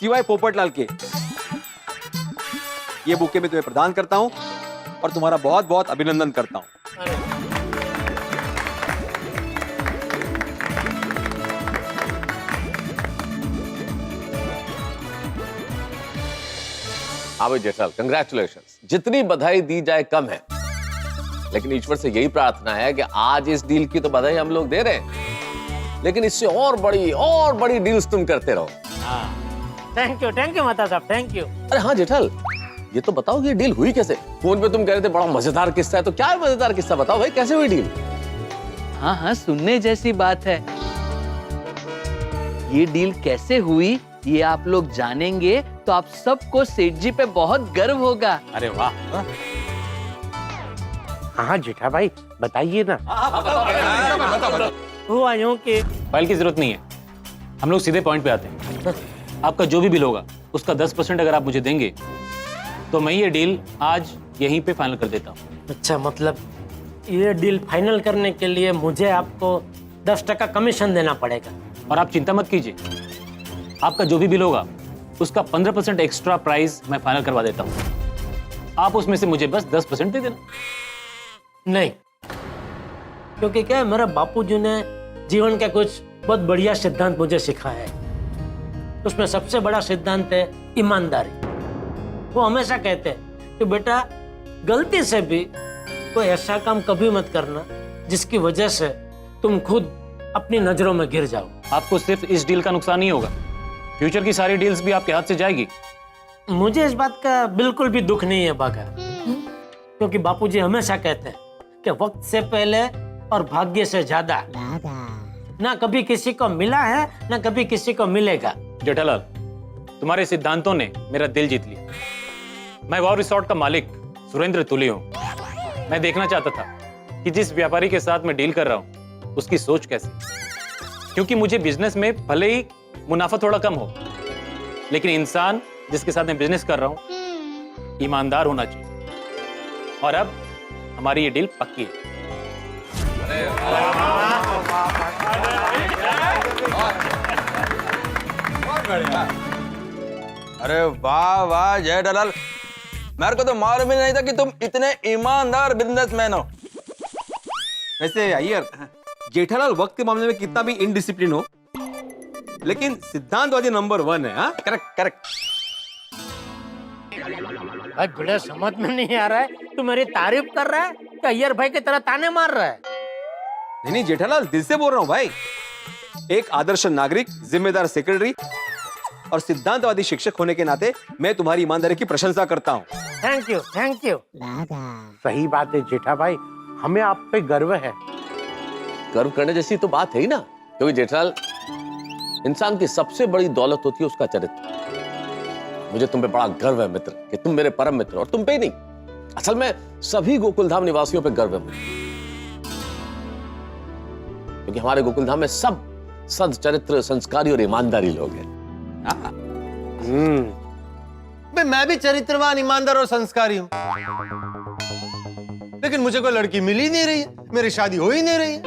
Speaker 13: सिवाय पोपटलाल के ये बुके मैं तुम्हें प्रदान करता हूं और तुम्हारा बहुत बहुत अभिनंदन करता हूं।
Speaker 7: हाँ भाई जेठालाल, कंग्रेचुलेशंस। जितनी बधाई दी जाए कम है, लेकिन ईश्वर से यही प्रार्थना है कि आज इस डील की तो बधाई हम लोग दे रहे हैं, लेकिन इससे और बड़ी डील्स तुम करते रहो।
Speaker 4: थैंक यू माता साहब, थैंक यू।
Speaker 7: अरे हाँ जेठालाल, ये तो बताओ कि ये डील हुई कैसे? फोन पे तुम कह रहे थे बड़ा मजेदार किस्सा है, तो क्या है मजेदार किस्सा? बताओ भाई, कैसे हुई डील?
Speaker 3: हाँ, सुनने जैसी बात है। ये डील कैसे हुई ये आप लोग जानेंगे तो आप सबको सेठ जी पे बहुत गर्व होगा।
Speaker 5: अरे वाह।
Speaker 14: हाँ जेठा भाई, बताइए ना।
Speaker 4: हुआ यूं कि
Speaker 5: फाइल की जरूरत नहीं है, हम लोग सीधे पॉइंट पे आते हैं। आपका जो भी बिल होगा उसका 10% अगर आप मुझे देंगे तो मैं ये डील आज यहीं पे फाइनल कर देता हूँ।
Speaker 4: अच्छा, मतलब ये डील फाइनल करने के लिए मुझे आपको 10% कमीशन देना पड़ेगा।
Speaker 5: और आप चिंता मत कीजिए, आपका जो भी बिल होगा उसका 15% एक्स्ट्रा प्राइस मैं फाइनल करवा देता हूँ। आप उसमें से मुझे बस 10% दे देना।
Speaker 4: नहीं, क्योंकि क्या है, मेरे बापूजी ने जीवन का कुछ बहुत बढ़िया सिद्धांत मुझे सिखाया है। उसमें सबसे बड़ा सिद्धांत है ईमानदारी। वो हमेशा कहते हैं कि बेटा, गलती से भी कोई ऐसा काम कभी मत करना जिसकी वजह से तुम खुद अपनी नजरों में गिर जाओ।
Speaker 5: आपको सिर्फ इस डील का नुकसान नहीं होगा, फ्यूचर की सारी डील्स भी आपके हाथ से जाएगी।
Speaker 4: मुझे इस बात का बिल्कुल भी दुख नहीं है बागा, क्योंकि बापूजी हमेशा कहते हैं कि वक्त से पहले और भाग्य से ज्यादा ना कभी किसी को मिला है ना कभी किसी को मिलेगा।
Speaker 5: जेठालाल, तुम्हारे सिद्धांतों ने मेरा दिल जीत लिया। मैं वाव रिसोर्ट का मालिक सुरेंद्र तुली हूँ। मैं देखना चाहता था कि जिस व्यापारी के साथ मैं डील कर रहा हूँ उसकी सोच कैसी, क्योंकि मुझे बिजनेस में भले ही मुनाफा थोड़ा कम हो, लेकिन इंसान जिसके साथ मैं बिजनेस कर रहा हूँ ईमानदार होना चाहिए। और अब हमारी ये डील पक्की है।
Speaker 11: अरे वाह वाह जेठालाल, मेरे को तो मालूम ही नहीं था कि तुम इतने ईमानदार बिजनेसमैन हो।
Speaker 13: वैसे अय्यर, जेठालाल वक्त के मामले में कितना भी इनडिसिप्लिन हो, लेकिन सिद्धांतवादी नंबर 1 है।
Speaker 11: Correct correct.
Speaker 4: भाई बड़े समझ में नहीं आ रहा है, तू मेरी तारीफ कर रहा है कि अय्यर भाई की तरह ताने मार रहा है?
Speaker 13: नहीं जेठालाल, दिल से बोल रहा हूँ भाई। एक आदर्श नागरिक, जिम्मेदार सेक्रेटरी और सिद्धांतवादी शिक्षक होने के नाते मैं तुम्हारी ईमानदारी की प्रशंसा करता हूँ।
Speaker 4: Thank you, thank you.
Speaker 14: सही बात है जेठा भाई, हमें आप पे गर्व है।
Speaker 7: गर्व करने जैसी तो बात है ही ना, क्योंकि जेठालाल, इंसान की सबसे बड़ी दौलत होती है उसका चरित्र। मुझे तुम पे बड़ा गर्व है मित्र, कि तुम मेरे परम मित्र। और तुम पे ही नहीं, असल में सभी गोकुलधाम निवासियों पे गर्व है मुझे, क्योंकि हमारे गोकुलधाम में सब सद्चरित्र, संस्कारी और ईमानदारी लोग हैं।
Speaker 12: मैं भी चरित्रवान, ईमानदार और संस्कारी हूँ, लेकिन मुझे कोई लड़की मिल ही नहीं रही है, मेरी शादी हो ही नहीं रही है।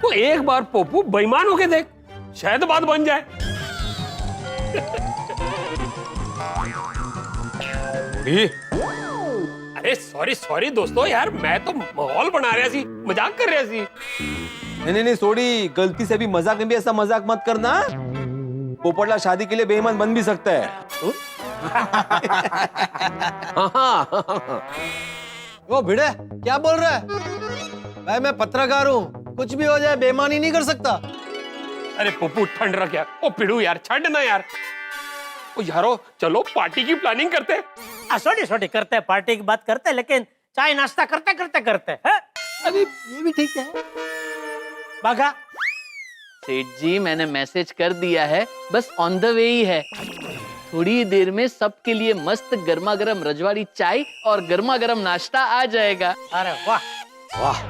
Speaker 8: तो एक बार पोपू बेईमान होके देख, शायद बात बन जाए। अरे सॉरी दोस्तों यार, मैं तो माहौल बना रहा सी, मजाक कर रहा सी।
Speaker 13: नहीं सोड़ी, गलती से भी मजाक में भी ऐसा मजाक मत करना। पोपटला शादी के लिए बेईमान बन भी सकता है।
Speaker 12: वो भिड़े क्या बोल रहा है? भाई मैं पत्रकार हूँ, कुछ भी हो जाए बेईमानी नहीं कर सकता।
Speaker 8: अरे पप्पू ठंड रख यार। ओ पिड़ू यार, छड़ ना यार। ओ यारो चलो पार्टी की प्लानिंग करते हैं।
Speaker 4: छोटी करते हैं, पार्टी की बात करते हैं, लेकिन चाय नाश्ता करते हैं।
Speaker 12: अभी ये भी ठीक है।
Speaker 4: बागा
Speaker 3: सेठ जी मैंने मैसेज कर दिया है, बस ऑन द वे ही है। थोड़ी देर में सबके लिए मस्त गर्मा गर्म रजवाड़ी चाय और गर्मा गर्म नाश्ता आ जाएगा।
Speaker 4: अरे वाह
Speaker 13: वाह,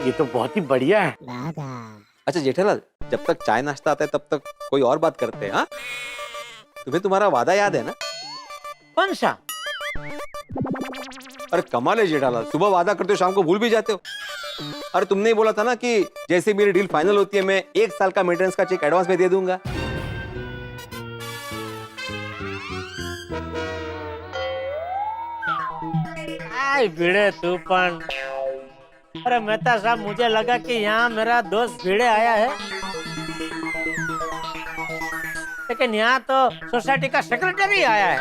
Speaker 14: ये तो बहुत ही बढ़िया है।
Speaker 13: अच्छा जेठालाल, जब तक चाय नाश्ता आता है तब तक कोई और बात करते हैं। हाँ, तुम्हें तुम्हारा वादा याद है ना?
Speaker 4: कौन सा?
Speaker 13: अरे कमाल है जेठालाल, सुबह वादा करते हो शाम को भूल भी जाते हो। अरे तुमने ही बोला था ना कि जैसे मेरी डील फाइनल होती है मैं 1 साल का मेंटेनेंस का चेक एडवांस में दे दूंगा।
Speaker 4: आई भिड़े तू पण। अरे मेहता साहब, मुझे लगा कि यहाँ मेरा दोस्त भिड़े आया है, लेकिन यहाँ तो सोसाइटी का सेक्रेटरी आया है।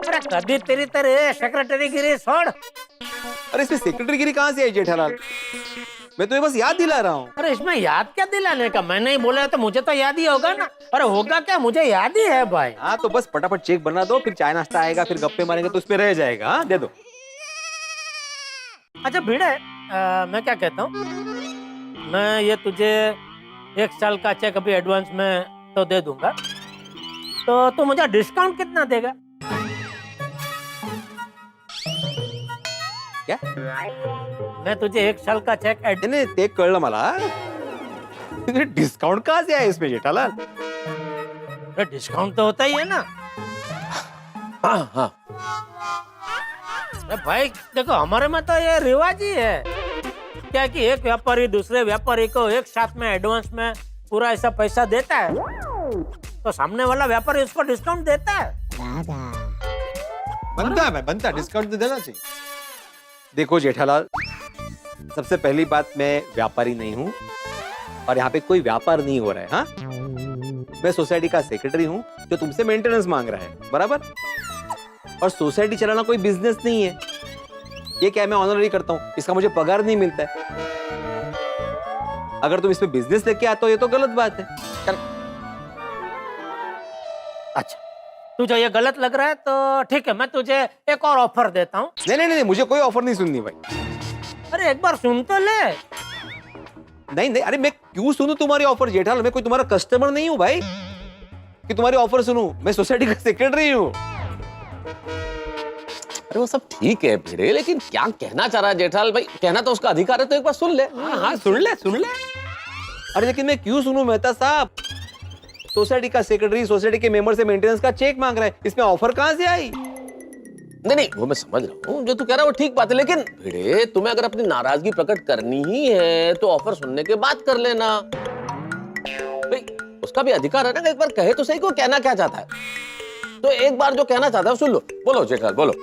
Speaker 4: अरे कभी तेरी तरह सेक्रेटरी गिरी छोड़।
Speaker 13: अरे इसमें सेक्रेटरी गिरी कहाँ से आई जेठालाल? मैं तुम्हें बस याद दिला रहा हूँ।
Speaker 4: अरे इसमें याद क्या दिलाने का? मैंने ही बोला है तो मुझे तो याद ही होगा ना। अरे होगा क्या, मुझे याद ही है भाई।
Speaker 13: हाँ तो बस फटाफट चेक बना दो, फिर चाय नाश्ता आएगा, फिर गप्पे मारेंगे तो उसमें रह जाएगा। हाँ दे दो।
Speaker 4: अच्छा भिड़े, मैं क्या कहता हूँ, मैं ये तुझे 1 साल का चेक अभी एडवांस में तो दे दूंगा, तो तू मुझे डिस्काउंट कितना देगा?
Speaker 13: क्या?
Speaker 4: मैं तुझे 1 साल का चेक
Speaker 13: नहीं ते कळलं मला। डिस्काउंट कहाँ से आया इसमें जेठालाल?
Speaker 4: डिस्काउंट तो होता ही है ना।
Speaker 7: हाँ हाँ
Speaker 4: अरे भाई देखो, हमारे में तो ये रिवाज ही है क्या कि एक व्यापारी दूसरे व्यापारी को एक साथ में एडवांस में पूरा ऐसा पैसा देता है, तो सामने वाला व्यापारी उसको डिस्काउंट देता है।
Speaker 12: बनता है भाई, बनता है, डिस्काउंट तो देना चाहिए।
Speaker 13: देखो जेठालाल, सबसे पहली बात, मैं व्यापारी नहीं हूँ और यहाँ पे कोई व्यापार नहीं हो रहा है। हाँ, मैं सोसाइटी का सेक्रेटरी हूँ जो तुमसे मेंटेनेंस मांग रहा है, बराबर? और सोसाइटी चलाना कोई बिजनेस नहीं है। ये क्या मैं ऑनररी करता हूँ, इसका मुझे पगार नहीं मिलता है। अगर तुम इसमें बिजनेस लेके आते हो ये तो गलत बात है।
Speaker 4: अच्छा, तुझे ये गलत लग रहा है तो ठीक है, मैं तुझे एक और ऑफर देता हूँ।
Speaker 13: नहीं, मुझे कोई ऑफर नहीं सुननी भाई।
Speaker 4: अरे एक बार सुन तो ले।
Speaker 13: नहीं, अरे मैं क्यों सुनूं तुम्हारी ऑफर जेठालाल? मैं कोई तुम्हारा कस्टमर नहीं हूँ भाई कि तुम्हारी ऑफर सुनूं। मैं सोसाइटी का सेक्रेटरी हूँ।
Speaker 7: अरे वो सब ठीक है भिड़े, लेकिन क्या कहना चाह रहा है जेठालाल भाई? कहना तो उसका अधिकार है, तो एक बार सुन ले।
Speaker 8: हाँ सुन ले।
Speaker 13: अरे लेकिन मैं क्यों सुनूं मेहता साहब? सोसाइटी का सेक्रेटरी सोसाइटी के मेंबर से मेंटेनेंस का चेक मांग रहा है, इसमें ऑफर कहाँ से आई?
Speaker 7: नहीं, वो मैं समझ रहा हूँ, जो तू कह रहा है वो ठीक बात है, लेकिन भिड़े तुम्हें अगर अपनी नाराजगी प्रकट करनी ही है तो ऑफर सुनने के बाद कर लेना भाई। उसका भी अधिकार है ना, एक बार कहे तो सही को कहना क्या चाहता है। तो एक बार जो कहना चाहता है सुन लो। बोलो जेठालाल, बोलो।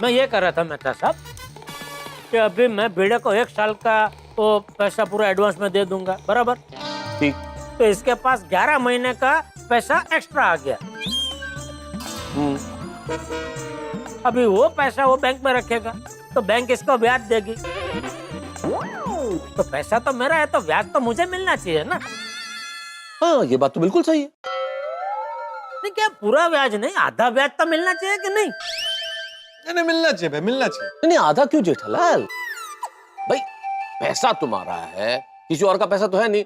Speaker 4: मैं ये कह रहा था मेहता साहब कि अभी मैं भिड़े को 1 साल का वो पैसा पूरा एडवांस में दे दूंगा, बराबर?
Speaker 7: ठीक।
Speaker 4: तो इसके पास 11 महीने का पैसा एक्स्ट्रा आ गया। अभी वो पैसा वो बैंक में रखेगा तो बैंक इसको ब्याज देगी, तो पैसा तो मेरा है तो ब्याज तो मुझे मिलना चाहिए ना।
Speaker 7: हाँ ये बात तो बिल्कुल सही है।
Speaker 4: नहीं क्या पूरा ब्याज नहीं, आधा ब्याज तो मिलना चाहिए कि नहीं?
Speaker 12: नहीं मिलना चाहिए भाई, मिलना चाहिए।
Speaker 7: नहीं आधा क्यों जेठालाल भाई? पैसा तुम्हारा है, किसी और का पैसा तो है नहीं।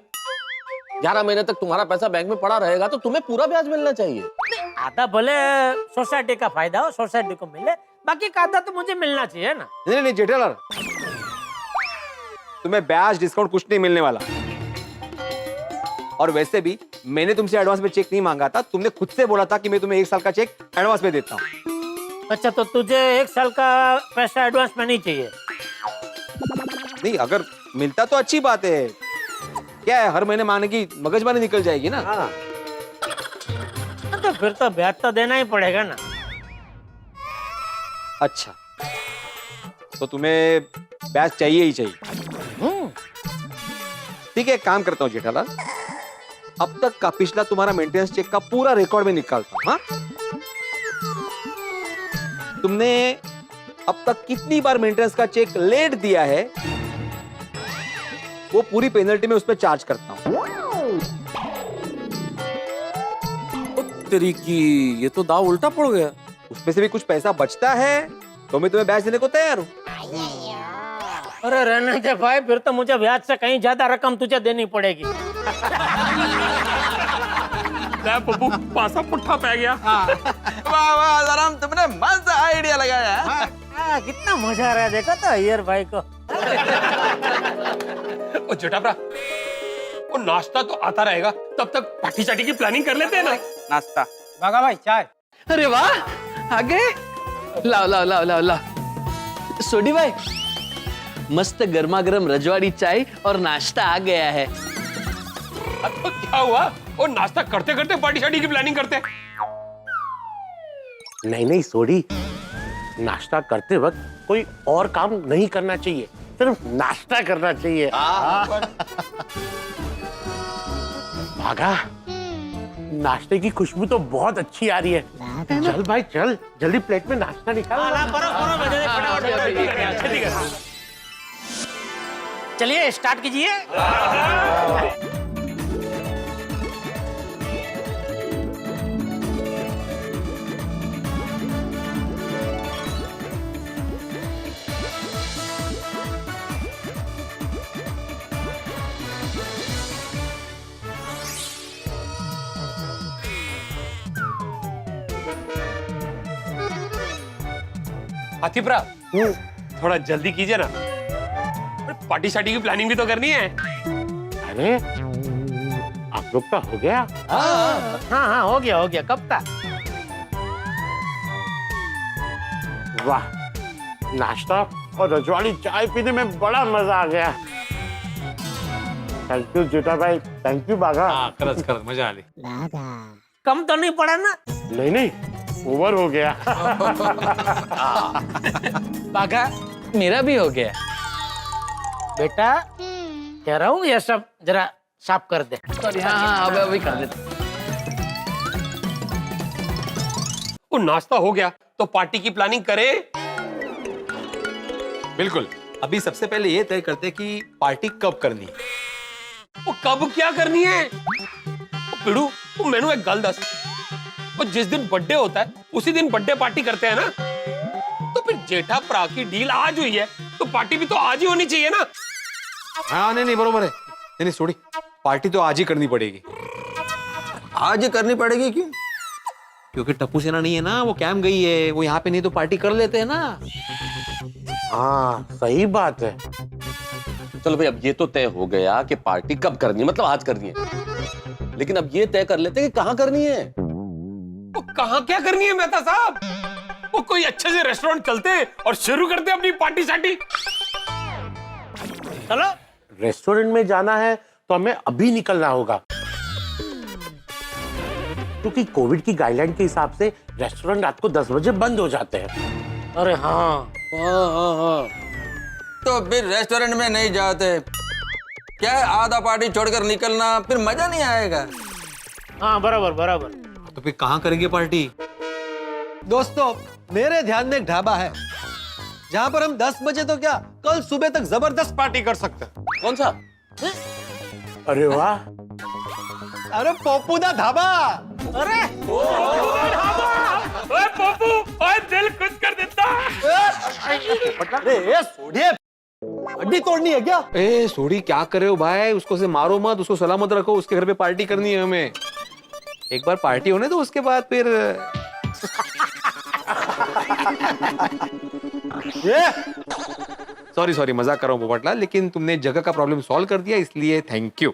Speaker 7: 11 महीने तक तुम्हारा पैसा बैंक में पड़ा रहेगा तो तुम्हें पूरा ब्याज मिलना चाहिए।
Speaker 4: आधा भले सोसाइटी का फायदा हो, सोसाइटी को मिले, बाकी का आधा तो मुझे मिलना चाहिए ना।
Speaker 13: नहीं जेठालाल, तुम्हें ब्याज डिस्काउंट कुछ नहीं मिलने वाला। और वैसे भी मैंने तुमसे एडवांस में चेक नहीं मांगा था, तुमने खुद से बोला था कि मैं तुम्हें 1 साल का चेक एडवांस में देता हूँ।
Speaker 4: अच्छा, तो तुझे 1 साल का पैसा एडवांस में नहीं चाहिए?
Speaker 13: नहीं, अगर मिलता तो अच्छी बात है। क्या है, हर महीने मांगने की मगजमारी निकल जाएगी ना।
Speaker 4: हाँ। तो फिर तो ब्याज तो देना ही पड़ेगा ना।
Speaker 13: अच्छा, तो तुम्हें बैच चाहिए ही चाहिए। ठीक है, एक काम करता हूँ जेठालाल, अब तक का पिछला तुम्हारा मेंटेनेंस चेक का पूरा रिकॉर्ड में निकालता हूँ। हाँ, तुमने अब तक कितनी बार मेंटेनेंस का चेक लेट दिया है वो पूरी पेनल्टी में उस पर चार्ज करता हूँ।
Speaker 7: तेरी की ये तो दाव उल्टा पड़ गया।
Speaker 13: उसमें से भी कुछ पैसा बचता है तो मैं तुम्हें ब्याज देने को तैयार हूँ।
Speaker 4: अरे रहने दे भाई, फिर तो मुझे ब्याज से कहीं ज्यादा रकम तुझे देनी पड़ेगी।
Speaker 8: पप्पू पासा पुट्ठा पै गया।
Speaker 11: वाह वाह जराम, तुमने मस्त आइडिया लगाया है।
Speaker 4: कितना मजा आ रहा है, देखा तो अय्यर भाई को।
Speaker 8: ओ जेठाप्रा, वो नाश्ता तो आता रहेगा, तब तक पार्टी शार्टी की प्लानिंग कर लेते हैं ना।
Speaker 11: नाश्ता
Speaker 6: भागा भाई चाय।
Speaker 3: अरे वाह, आ गए। लाओ लाओ लाओ लाओ लाओ। सोडी भाई, मस्त गर्मा गर्म रजवाड़ी चाय और नाश्ता आ गया है।
Speaker 8: अब तो क्या हुआ, वो नाश्ता करते करते पार्टी शार्टी की प्लानिंग करते।
Speaker 14: नहीं सोडी, नाश्ता करते वक्त कोई और काम नहीं करना चाहिए, सिर्फ नाश्ता करना चाहिए। भागा, नाश्ते की खुशबू तो बहुत अच्छी आ रही है। चल भाई चल, जल्दी प्लेट में नाश्ता निकाल।
Speaker 4: चलिए स्टार्ट कीजिए।
Speaker 8: हाथीप्रा, थोड़ा जल्दी कीजिए ना, पार्टी शार्टी की प्लानिंग भी तो करनी है।
Speaker 14: अरे आप लोग का हो गया?
Speaker 4: हाँ हो गया कब का।
Speaker 14: वाह, नाश्ता और रजवाड़ी चाय पीने में बड़ा मजा आ गया। थैंक यू जेठा भाई, थैंक यू बाघा।
Speaker 5: करत मजा आली।
Speaker 4: कम तो नहीं पड़ा ना?
Speaker 14: नहीं ओवर हो गया।
Speaker 3: बाघा, मेरा भी हो गया।
Speaker 4: बेटा कह रहा हूँ ये सब जरा साफ कर दे।
Speaker 3: सॉरी, हाँ अभी कर देते।
Speaker 8: वो नाश्ता हो गया तो पार्टी की प्लानिंग करें।
Speaker 13: बिल्कुल, अभी सबसे पहले ये तय करते कि पार्टी कब करनी है।
Speaker 8: वो कब क्या करनी है? वो पिड़ू, वो मैनू एक गल दस, वो जिस दिन बर्थडे होता है उसी दिन बर्थडे पार्टी करते हैं ना, तो फिर जेठा प्रा की डील आज हुई है तो पार्टी भी तो आज ही होनी चाहिए ना।
Speaker 13: हाँ नहीं बरोबर है। नहीं सोडी, पार्टी तो आज ही करनी पड़ेगी।
Speaker 11: आज ही करनी पड़ेगी क्यों?
Speaker 13: क्योंकि टप्पू सेना नहीं है ना, वो कैंप गई है, वो यहाँ पे नहीं तो पार्टी कर लेते हैं ना।
Speaker 14: हाँ सही बात है।
Speaker 7: चलो भाई, अब ये तो तय हो गया कि पार्टी कब करनी है, मतलब आज करनी है, लेकिन अब ये तय कर लेते हैं कि कहाँ करनी है।
Speaker 8: वो कहाँ क्या करनी है मेहता साहब? वो कोई अच्छे से रेस्टोरेंट चलते हैं और शुरू करते हैं अपनी पार्टी शार्टी।
Speaker 4: चलो।
Speaker 14: रेस्टोरेंट में जाना है तो हमें अभी निकलना होगा, क्योंकि कोविड की गाइडलाइन के हिसाब से रेस्टोरेंट रात को 10 बजे बंद हो जाते हैं।
Speaker 4: अरे हाँ।
Speaker 11: तो फिर रेस्टोरेंट में नहीं जाते क्या है, आधा पार्टी छोड़कर निकलना, फिर मजा नहीं आएगा।
Speaker 4: हाँ बराबर।
Speaker 13: तो फिर कहाँ करेंगे पार्टी?
Speaker 12: दोस्तों, मेरे ध्यान में एक ढाबा है जहां पर हम 10 बजे तो क्या, कल सुबह तक जबरदस्त पार्टी कर सकते हैं।
Speaker 7: कौन सा?
Speaker 14: अरे वाह,
Speaker 12: अरे पप्पू दा ढाबा।
Speaker 4: अरे
Speaker 8: ओए पप्पू, ओए दिल खुश कर देता।
Speaker 12: अरे सोडिए, हड्डी तोड़नी है क्या?
Speaker 13: ए सोडी, क्या कर रहे हो भाई? उसको से मारो मत, उसको सलामत रखो, उसके घर पे पार्टी करनी है हमें। एक बार पार्टी होने दो, उसके बाद फिर सॉरी मजाक कर रहा हूँ पोपटलाल, लेकिन तुमने जगह का प्रॉब्लम सॉल्व कर दिया, इसलिए थैंक यू।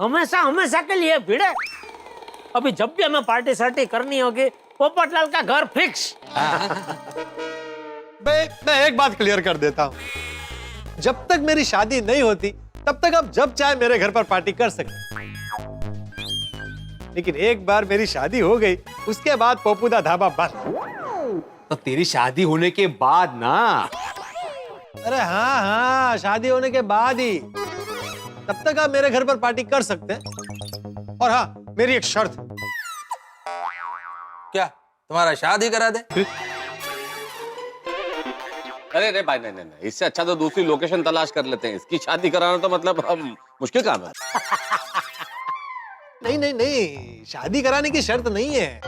Speaker 4: हमेशा के लिए भिड़े। अभी जब भी हमें पार्टी शार्टी करनी होगी, पोपटलाल का घर फिक्स।
Speaker 12: मैं एक बात क्लियर कर देता हूँ, जब तक मेरी शादी नहीं होती तब तक आप जब चाहे मेरे घर पर पार्टी कर सकते, लेकिन एक बार मेरी शादी हो गई उसके बाद पप्पू दा ढाबा बंद।
Speaker 13: तो तेरी शादी होने के बाद ना
Speaker 12: अरे हाँ हाँ, शादी होने के बाद ही। तब तक आप मेरे घर पर पार्टी कर सकते हैं। और हाँ, मेरी एक शर्त।
Speaker 11: क्या तुम्हारा शादी करा दे?
Speaker 7: अरे भाई नहीं नहीं नहीं, इससे अच्छा तो दूसरी लोकेशन तलाश कर लेते हैं। इसकी शादी कराना तो मतलब हम मुश्किल काम है।
Speaker 12: नहीं नहीं नहीं, शादी कराने की शर्त नहीं है।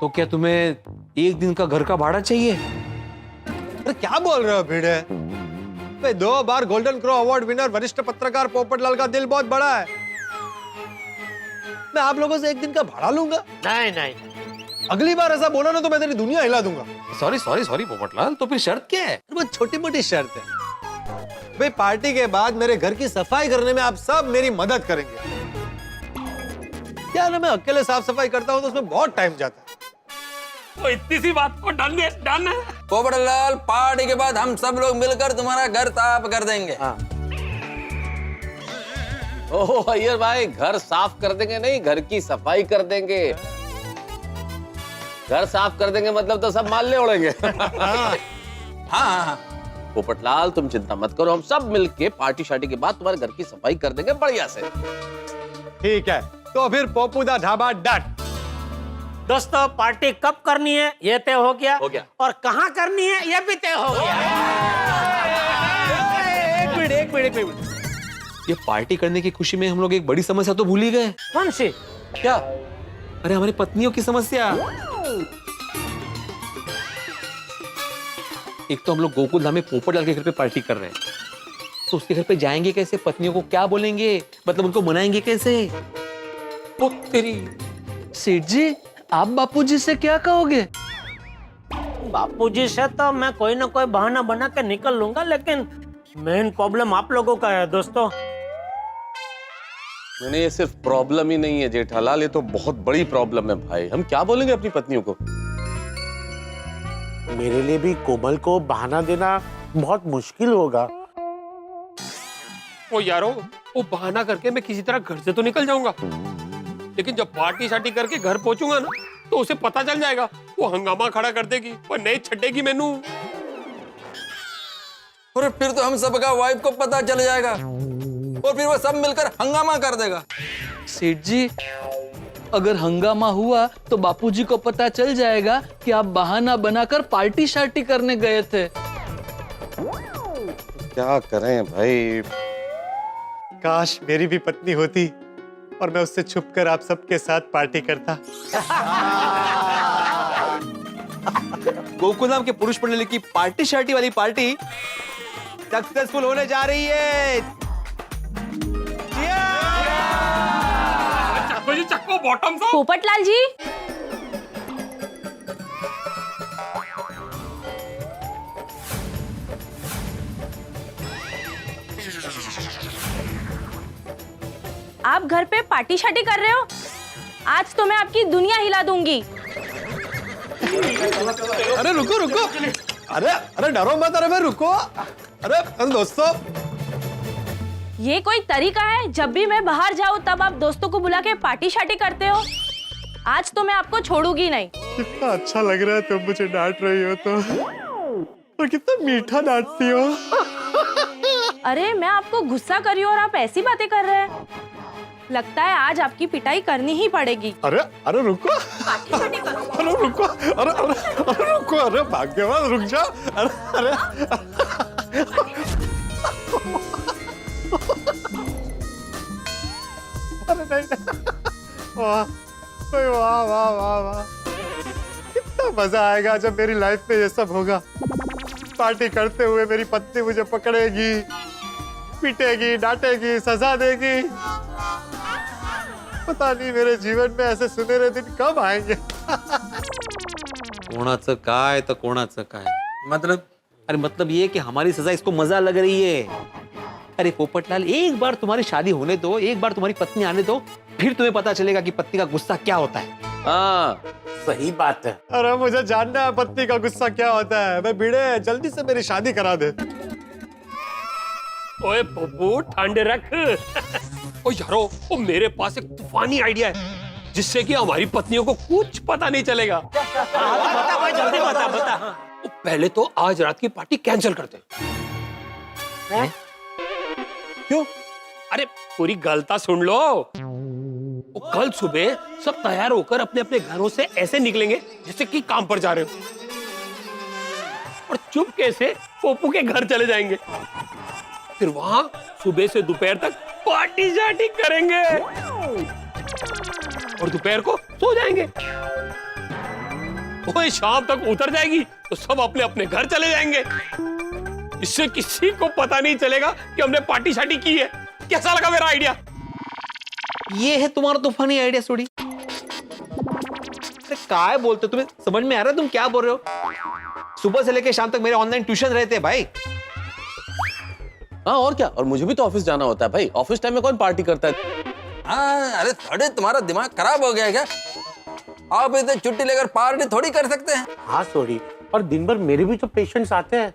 Speaker 13: तो क्या तुम्हें एक दिन का घर का भाड़ा चाहिए?
Speaker 12: अरे क्या बोल रहे हो भिड़े? भाई 2 बार गोल्डन क्रो अवार्ड विनर वरिष्ठ पत्रकार पोपटलाल का दिल बहुत बड़ा है। मैं आप लोगों से एक दिन का भाड़ा लूंगा।
Speaker 4: नहीं नहीं,
Speaker 12: अगली बार ऐसा बोला ना तो मैं तेरी दुनिया हिला दूंगा।
Speaker 13: सॉरी सॉरी सॉरी पोपटलाल, तो फिर शर्त क्या है?
Speaker 12: बहुत छोटी मोटी शर्त है। भाई पार्टी के बाद मेरे घर की सफाई करने में आप सब मेरी मदद करेंगे। क्या ना, मैं अकेले साफ सफाई करता हूँ तो उसमें बहुत टाइम जाता है।
Speaker 8: तो इतनी सी बात को डन है, डन है।
Speaker 11: पोपटलाल, पार्टी के बाद हम सब लोग मिलकर तुम्हारा घर साफ कर देंगे।
Speaker 13: हाँ।
Speaker 7: ओह अय्यर भाई, घर साफ कर देंगे नहीं, घर की सफाई कर देंगे। घर साफ कर देंगे मतलब तो सब माल्ले उड़ेंगे।
Speaker 11: हाँ हाँ हाँ।
Speaker 7: पोपटलाल तुम चिंता मत करो, हम सब मिलके पार्टी शार्टी के बाद तुम्हारे घर की सफाई कर देंगे बढ़िया से।
Speaker 12: ठीक है, तो फिर पोपूदा ढाबा डन।
Speaker 4: दोस्तों पार्टी कब करनी है ये तय हो गया, और कहाँ करनी है ये भी तय हो गया।
Speaker 13: एक मिनट। ये पार्टी करने की खुशी में हम लोग एक बड़ी समस्या तो भूल ही गए।
Speaker 4: कौन सी?
Speaker 13: क्या? अरे हमारी पत्नियों की समस्या। एक तो हम लोग गोकुल धाम में पोपटलाल के घर पे पार्टी कर रहे हैं, तो उसके घर पे जाएंगे कैसे? पत्नियों को क्या बोलेंगे? मतलब उनको मनाएंगे कैसे?
Speaker 3: ओ तेरी। सेठ जी, आप बापूजी से क्या कहोगे?
Speaker 4: बापूजी से तो मैं कोई ना कोई बहाना बना के निकल लूंगा, लेकिन मेन प्रॉब्लम आप लोगों का है दोस्तों।
Speaker 7: नहीं, ये सिर्फ प्रॉब्लम ही नहीं है जेठालाल, ये तो बहुत बड़ी प्रॉब्लम है भाई। हम क्या बोलेंगे अपनी पत्नियों को?
Speaker 14: मेरे लिए भी कोमल को बहाना देना बहुत मुश्किल होगा।
Speaker 8: ओ यारो, वो बहाना करके मैं किसी तरह घर से तो निकल जाऊंगा, लेकिन जब पार्टी शार्टी करके घर पहुंचूंगा ना तो उसे पता चल जाएगा, वो हंगामा खड़ा कर देगी और नहीं छड़ेगी मैनू।
Speaker 11: और फिर तो हम सबका वाइफ को पता चल जाएगा और फिर वो सब मिलकर हंगामा कर देगा।
Speaker 3: सेठ जी, अगर हंगामा हुआ तो बापूजी को पता चल जाएगा कि आप बहाना बनाकर पार्टी शार्टी करने गए थे।
Speaker 7: क्या करें भाई?
Speaker 12: काश मेरी भी पत्नी होती और मैं उससे छुपकर आप सबके साथ पार्टी करता।
Speaker 13: गोकुलधाम के पुरुष मंडली की पार्टी शार्टी वाली पार्टी सक्सेसफुल होने जा रही है।
Speaker 8: चक्को जी चक्को, बॉटम से।
Speaker 9: पोपटलाल जी, आप घर पे पार्टी शार्टी कर रहे हो? आज तो मैं आपकी दुनिया हिला दूंगी।
Speaker 12: अरे रुको रुको, अरे डरो मत, अरे मैं रुको। अरे दोस्तों,
Speaker 9: ये कोई तरीका है? जब भी मैं बाहर जाऊं तब आप दोस्तों को बुला के पार्टी शार्टी करते हो। आज तो मैं आपको छोड़ूंगी नहीं।
Speaker 12: कितना अच्छा लग रहा है तुम मुझे डांट रही हो तो, और कितना मीठा डांटती हो।
Speaker 9: अरे मैं आपको गुस्सा कर रही हूँ और आप ऐसी बातें कर रहे हैं। लगता है आज आपकी पिटाई करनी ही पड़ेगी।
Speaker 12: अरे रुको, अरे रुको, अरे रुको, अरे भाग्यवान रुक जाओ। अरे वाह वाह वाह वाह वाह, कितना मजा आएगा जब मेरी लाइफ में ये सब होगा। पार्टी करते हुए मेरी पत्नी मुझे पकड़ेगी, पीटेगी, डांटेगी, सजा देगी। पता नहीं मेरे जीवन में ऐसे सुनहरे दिन कब आएंगे।
Speaker 13: कोणाचं काय तर कोणाचं काय?
Speaker 11: मतलब?
Speaker 13: अरे मतलब ये कि हमारी सजा इसको मजा लग रही है। अरे पोपटलाल, एक बार तुम्हारी शादी होने दो, एक बार तुम्हारी पत्नी आने दो, फिर तुम्हें पता चलेगा कि पत्नी का गुस्सा क्या होता है।
Speaker 7: हाँ
Speaker 14: सही बात है।
Speaker 12: अरे मुझे जानना है पत्नी का गुस्सा क्या होता है। मैं भिड़े, जल्दी से मेरी शादी करा दे।
Speaker 8: ओए पप्पू, ठंड रख। ओ यारो, ओ मेरे पास एक तूफानी आइडिया है जिससे कि हमारी पत्नियों को कुछ पता नहीं चलेगा।
Speaker 4: बता भाई, जल्दी बता।
Speaker 8: पहले तो आज रात की पार्टी कैंसिल करते हैं, क्यों? अरे पूरी गलता सुन लो। वो कल सुबह सब तैयार होकर अपने अपने घरों से ऐसे निकलेंगे जैसे कि काम पर जा रहे हो, और चुपके से पोपू के घर चले जाएंगे। फिर वहां सुबह से दोपहर तक पार्टी शार्टी करेंगे और दोपहर को सो जाएंगे। वो शाम तक उतर जाएगी तो सब अपने अपने घर चले जाएंगे। इससे किसी को पता नहीं चलेगा कि हमने पार्टी शार्टी की है। कैसा लगा मेरा आइडिया?
Speaker 13: ये है तुम्हारा तूफानी आइडिया सोडी। काय बोलते हो? तुम्हें समझ में आ रहा है तुम क्या बोल रहे हो? सुबह से लेकर शाम तक मेरे ऑनलाइन ट्यूशन रहते हैं भाई।
Speaker 7: हाँ और क्या, और मुझे भी तो ऑफिस जाना होता है भाई। ऑफिस टाइम में कौन पार्टी करता है?
Speaker 11: हाँ, अरे थोड़े तुम्हारा दिमाग खराब हो गया है क्या? आप इतने छुट्टी लेकर पार्टी थोड़ी कर सकते हैं।
Speaker 14: हाँ सॉरी, और दिन भर मेरे भी तो पेशेंट्स आते हैं।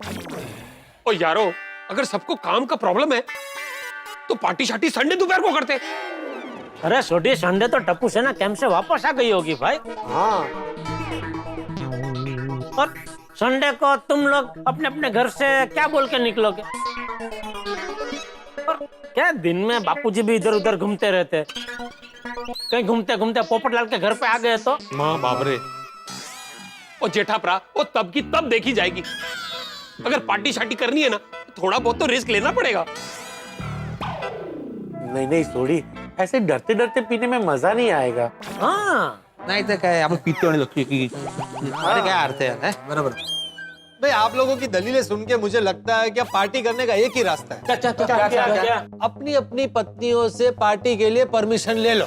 Speaker 8: ओ यारो, अगर सबको काम का प्रॉब्लम है तो पार्टी शार्टी संडे दोपहर को करते।
Speaker 4: अरे छोटी, संडे तो टप्पू से ना कैंप से वापस आ गई होगी भाई।
Speaker 14: हाँ,
Speaker 4: और संडे को तुम लोग अपने अपने घर से क्या बोल के निकलोगे? और क्या दिन में बापूजी भी इधर उधर घूमते रहते, कहीं घूमते घूमते पोपटलाल के घर पे आ गए तो
Speaker 8: माँ बाबरे। और जेठापरा वो तब की तब देखी जाएगी। अगर पार्टी शार्टी करनी है ना तो थोड़ा बहुत तो रिस्क लेना पड़ेगा।
Speaker 14: नहीं नहीं सोडी, ऐसे डरते डरते पीने में मजा नहीं आएगा।
Speaker 4: हाँ
Speaker 13: नहीं तो क्या है, आप पीते होने लगती है। अरे क्या अर्थ है?
Speaker 11: बराबर।
Speaker 12: भाई आप लोगों की दलीलें सुन के मुझे लगता है कि पार्टी करने का एक ही रास्ता है।
Speaker 4: क्या?
Speaker 3: अपनी अपनी पत्नियों से पार्टी के लिए परमिशन ले लो।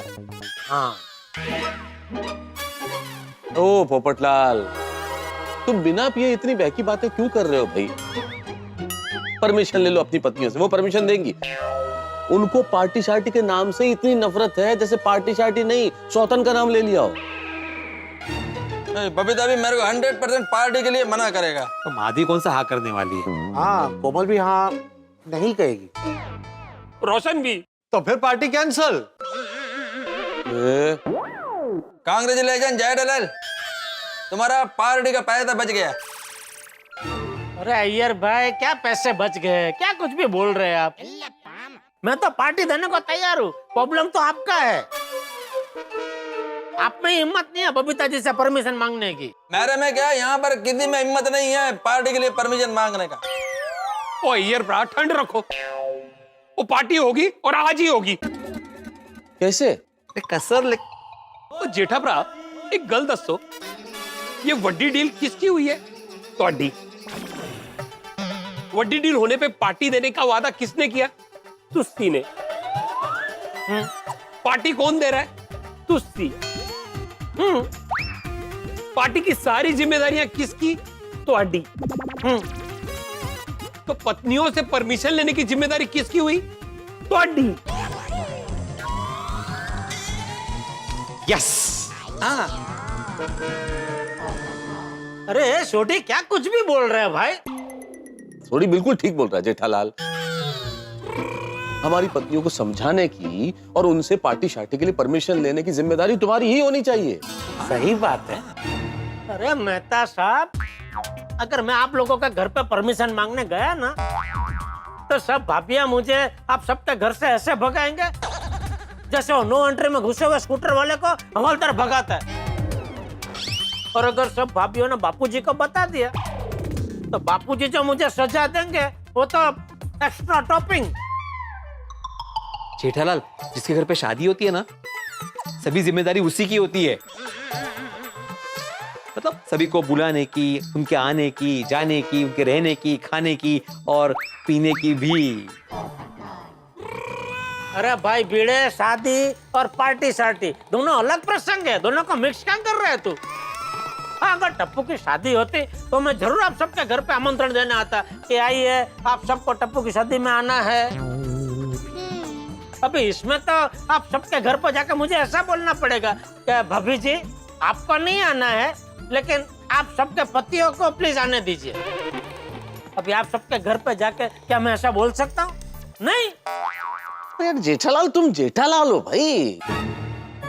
Speaker 4: हाँ
Speaker 7: ओ पोपटलाल, तुम बिना पिए इतनी बहकी बातें क्यों कर रहे हो भाई? परमिशन ले लो अपनी पत्नियों से, वो परमिशन देंगी। उनको पार्टी शार्टी के नाम से इतनी नफरत है जैसे पार्टी शार्टी नहीं, सौतन का नाम ले लिया हो।
Speaker 11: बबीता भी मेरे को 100% पार्टी के लिए मना करेगा।
Speaker 13: तो माधी कौन सा हाँ करने वाली है?
Speaker 14: हाँ, कोमल भी हाँ नहीं कहेगी।
Speaker 8: रोशन भी।
Speaker 12: तो फिर पार्टी कैंसल।
Speaker 11: कांग्रेचुलेशन जेठालाल, तुम्हारा पार्टी का पैसा बच गया।
Speaker 4: अरे अय्यर भाई, क्या पैसे बच गए? क्या कुछ भी बोल रहे हैं आप? मैं तो पार्टी देने को तैयार हूँ। प्रॉब्लम तो आपका है। आप में हिम्मत नहीं है बबीता जी से परमिशन मांगने की।
Speaker 11: मेरे में क्या, यहाँ पर किसी में हिम्मत नहीं है पार्टी के लिए परमिशन मांगने का।
Speaker 8: ओ यार ब्रा, ठंड रखो। वो पार्टी होगी और आज ही होगी।
Speaker 7: कैसे?
Speaker 13: कसर
Speaker 8: ओ जेठा भरा, एक गल दसो, ये वड्डी डील किसकी हुई है? ਤੁਹਾਡੀ। वड्डी डील होने पे पार्टी देने का वादा किसने किया? तुस्सी ने। पार्टी कौन दे रहा है? तुस्सी। पार्टी की सारी जिम्मेदारियां किसकी? ਤੁਹਾਡੀ। तो पत्नियों से परमिशन लेने की जिम्मेदारी किसकी हुई? ਤੁਹਾਡੀ।
Speaker 13: यस।
Speaker 11: हाँ।
Speaker 4: अरे छोटी, क्या कुछ भी बोल रहे हैं भाई?
Speaker 7: थोड़ी बिल्कुल ठीक बोल रहा है जेठालाल। हमारी पत्नियों को समझाने की और उनसे पार्टी शार्टी के लिए परमिशन लेने की जिम्मेदारी तुम्हारी ही होनी चाहिए।
Speaker 14: सही बात है।
Speaker 4: अरे मेहता साहब, अगर मैं आप लोगों के घर पे परमिशन मांगने गया ना तो सब भाभियां मुझे आप सबके घर से ऐसे भगाएंगे जैसे वो नो एंट्री में घुसे हुए स्कूटर वाले को हवलदार भगाता है। और अगर सब भाभियों ने बापूजी को बता दिया तो बापूजी जो मुझे सजा देंगे वो तो एक्स्ट्रा टॉपिंग।
Speaker 13: जेठालाल, जिसके घर पे शादी होती है ना, सभी जिम्मेदारी उसी की होती है। मतलब सभी को बुलाने की, उनके आने की, जाने की, उनके रहने की, खाने की और पीने की भी।
Speaker 4: अरे भाई, बीड़े, शादी और पार्टी शार्टी दोनों अलग प्रसंग है, दोनों को मिक्स क्या कर रहे है तू? हाँ, अगर टप्पू की शादी होती तो मैं जरूर आप सबके घर पे आमंत्रण देने आता कि आइए, आप सबको टप्पू की शादी में आना है। अभी इसमें तो आप सबके घर पर जाकर मुझे ऐसा बोलना पड़ेगा कि भाभी जी आपको नहीं आना है, लेकिन आप सबके पतियों को प्लीज आने दीजिए। अभी आप सबके घर पे जाके क्या मैं ऐसा बोल सकता हूँ? नहीं।
Speaker 7: यार जेठालाल, तुम जेठालाल हो भाई।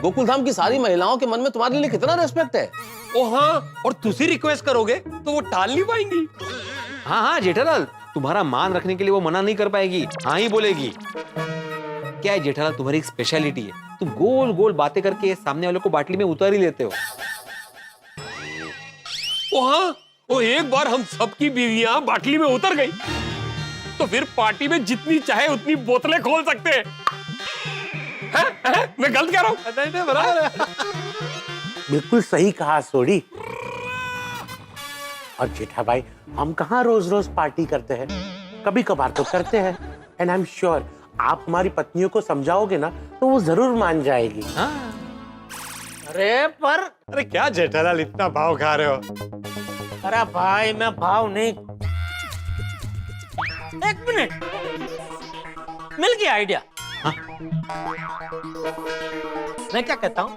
Speaker 7: गोकुलधाम की सारी महिलाओं के मन में तुम्हारे लिए कितना रेस्पेक्ट है।
Speaker 8: ओ हाँ, और तुसी रिक्वेस्ट करोगे तो वो टाल नहीं पाएंगी।
Speaker 13: हाँ हाँ जेठालाल, तुम्हारा मान रखने के लिए वो मना नहीं कर पाएगी, हाँ ही बोलेगी। क्या है जेठालाल, तुम्हारी एक स्पेशलिटी है, तुम गोल गोल बातें करके सामने वाले को बाटली में उतार ही लेते हो।
Speaker 8: वो एक बार हम सबकी बीवियां बाटली में उतर गई तो फिर पार्टी में जितनी चाहे उतनी बोतलें खोल सकते हैं। मैं गलत कह रहा हूं?
Speaker 13: नहीं, बराबर है।
Speaker 14: बिल्कुल सही कहा सोडी। और जेठा भाई, हम कहाँ रोज रोज पार्टी करते हैं, कभी कभार तो करते हैं। एंड आई एम श्योर आप हमारी पत्नियों को समझाओगे ना तो वो जरूर मान जाएगी।
Speaker 12: अरे क्या जेठालाल इतना भाव खा रहे हो?
Speaker 4: अरे भाई मैं भाव नहीं। एक मिनट, मिल गया आइडिया। मैं क्या कहता हूँ,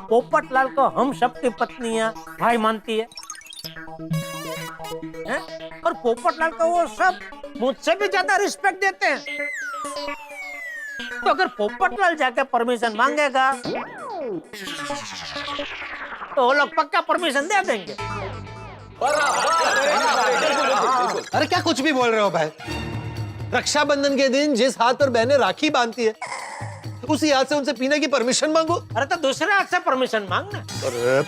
Speaker 4: पोपटलाल को हम सबकी पत्नियां भाई मानती है? और पोपटलाल को वो सब मुझसे भी ज्यादा रिस्पेक्ट देते हैं। तो अगर पोपटलाल जाके परमिशन मांगेगा तो वो लोग पक्का परमिशन दे देंगे।
Speaker 12: अरे क्या कुछ भी बोल रहे हो भाई? रक्षाबंधन के दिन जिस हाथ पर बहनें राखी बांधती है उसी हाथ से उनसे पीने की परमिशन मांगो।
Speaker 4: अरे तो दूसरे हाथ से परमिशन मांगना।
Speaker 12: अरे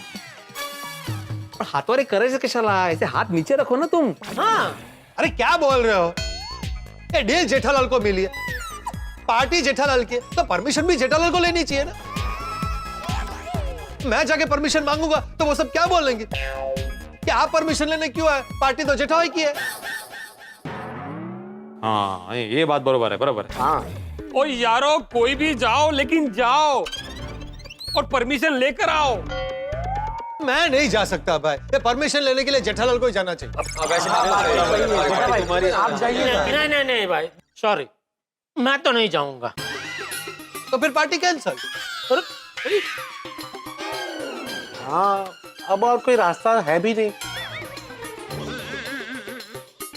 Speaker 13: हाथवारे करायचं कशाला, ऐसे हाथ नीचे रखो ना तुम।
Speaker 4: हाँ,
Speaker 12: अरे क्या बोल रहे हो? ये डील जेठालाल को मिली है, पार्टी जेठालाल की, तो परमिशन भी जेठालाल को लेनी चाहिए ना। मैं जाके परमिशन मांगूंगा तो वो सब क्या बोलेंगे कि आप परमिशन लेने क्यों आए, पार्टी तो जेठाभाई की है।
Speaker 5: हाँ ये बात बरोबर है, बरोबर है।
Speaker 14: हाँ,
Speaker 8: ओ यारो, कोई भी जाओ लेकिन जाओ और परमिशन लेकर आओ।
Speaker 12: मैं नहीं जा सकता भाई, ये परमिशन लेने के लिए जेठालाल को ही जाना चाहिए।
Speaker 4: आप जाइए। नहीं नहीं भाई, सॉरी, मैं तो नहीं जाऊंगा।
Speaker 12: तो फिर पार्टी कैंसिल।
Speaker 14: हाँ, अब और कोई रास्ता है भी नहीं,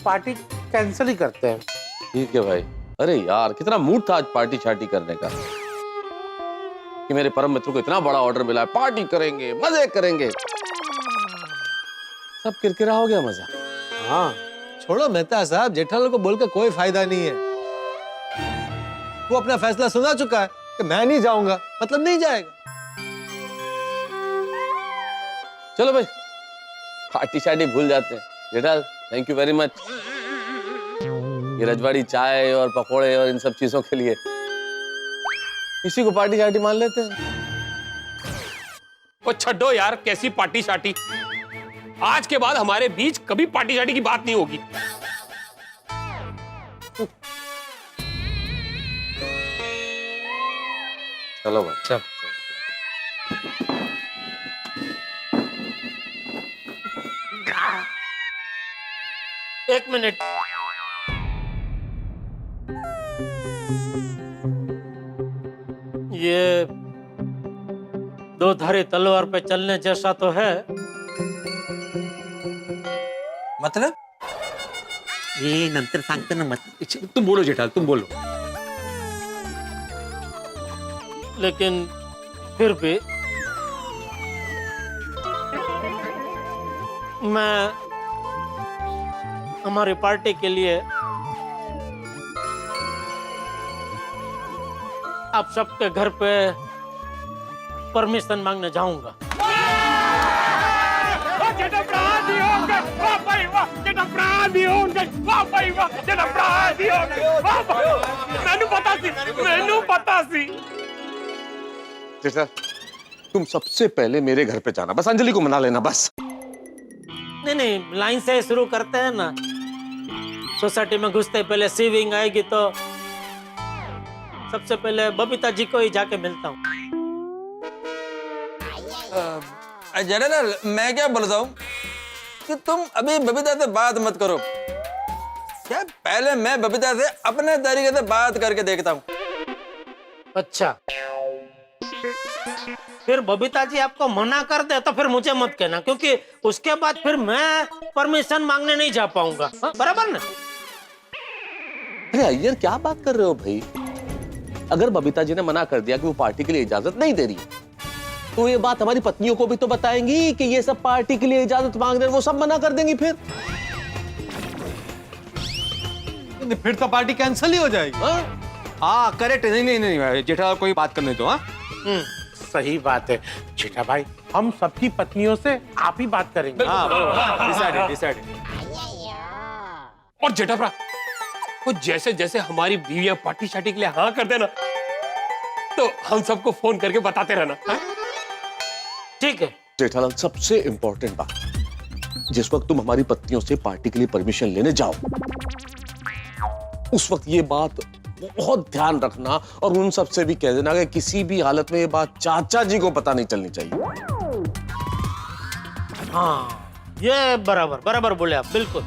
Speaker 14: पार्टी कैंसिल ही करते हैं।
Speaker 7: ठीक है भाई। अरे यार, कितना मूड था आज पार्टी शार्टी करने का कि मेरे परम मित्र को इतना बड़ा ऑर्डर मिला है, पार्टी करेंगे, मजे करेंगे। सब किरकिरा हो गया मजा।
Speaker 14: हाँ,
Speaker 12: छोड़ो मेहता साहब, जेठालाल को बोलकर कोई फायदा नहीं है। वो अपना फैसला सुना चुका है कि मैं नहीं जाऊंगा, मतलब नहीं जाएगा।
Speaker 7: चलो भाई, पार्टी शार्टी भूल जाते हैं। जेठाल, थैंक यू वेरी मच ये रजवाड़ी चाय और पकोड़े और इन सब चीजों के लिए। इसी को पार्टी शार्टी मान लेते हैं।
Speaker 8: ओ छड्डो यार, कैसी पार्टी शार्टी। आज के बाद हमारे बीच कभी पार्टी शार्टी की बात नहीं होगी।
Speaker 7: चलो भाई, चल।
Speaker 4: एक मिनट, ये दो धारी तलवार पे चलने जैसा तो है।
Speaker 11: मतलब
Speaker 14: ये नंतर सांगते ना मत।
Speaker 13: तुम बोलो जेठालाल, तुम बोलो।
Speaker 4: लेकिन फिर भी मैं हमारी पार्टी के लिए आप सबके घर पे परमिशन मांगने जाऊंगा।
Speaker 8: मैनू पता सी।
Speaker 7: जेठा, तुम सबसे पहले मेरे घर पे जाना, बस अंजलि को मना लेना बस।
Speaker 4: नहीं, लाइन से शुरू करते हैं ना। सोसाइटी में घुसते पहले सीविंग आएगी तो सबसे पहले बबीता जी को ही जाके मिलता हूँ।
Speaker 11: जेठालाल, मैं क्या बोलता हूँ कि तुम अभी बबीता से बात मत करो। क्या, पहले मैं बबीता से अपने तरीके से बात करके देखता हूँ।
Speaker 4: अच्छा, फिर बबीता जी आपको मना कर दे तो फिर मुझे मत कहना, क्योंकि उसके बाद फिर मैं परमिशन मांगने नहीं जा पाऊंगा। बराबर ना?
Speaker 7: अरे अय्यर, क्या बात कर रहे हो भाई? अगर बबीता जी ने मना कर दिया कि वो पार्टी के लिए इजाजत नहीं दे रही तो ये बात हमारी पत्नियों को भी तो बताएंगी कि ये सब पार्टी के लिए इजाजत मांग रहे हैं, वो सब मना कर देंगी फिर।
Speaker 13: फिर तो पार्टी कैंसिल ही हो जाएगी। हाँ करेक्ट, नहीं नहीं नहीं जेठालाल कोई बात करने दो। हाँ
Speaker 14: सही बात है जेठा भाई, हम सबकी पत्नियों से आप ही बात करेंगे।
Speaker 13: Decided decided.
Speaker 8: और जेठाप्रा, वो जैसे जैसे हमारी बीवियां पार्टी शार्टी के लिए हाँ कर देना, तो हम सबको फोन करके बताते रहना। हाँ?
Speaker 4: ठीक है।
Speaker 7: जेठालाल, सबसे इंपॉर्टेंट बात, जिस वक्त तुम हमारी पत्नियों से पार्टी के लिए परमिशन लेने जाओ, उस वक्त ये बात बहुत ध्यान रखना और उन सब से भी कह देना कि किसी भी हालत में ये बात चाचा जी को पता नहीं चलनी चाहिए।
Speaker 4: हाँ ये बराबर बराबर बोले आप, बिल्कुल।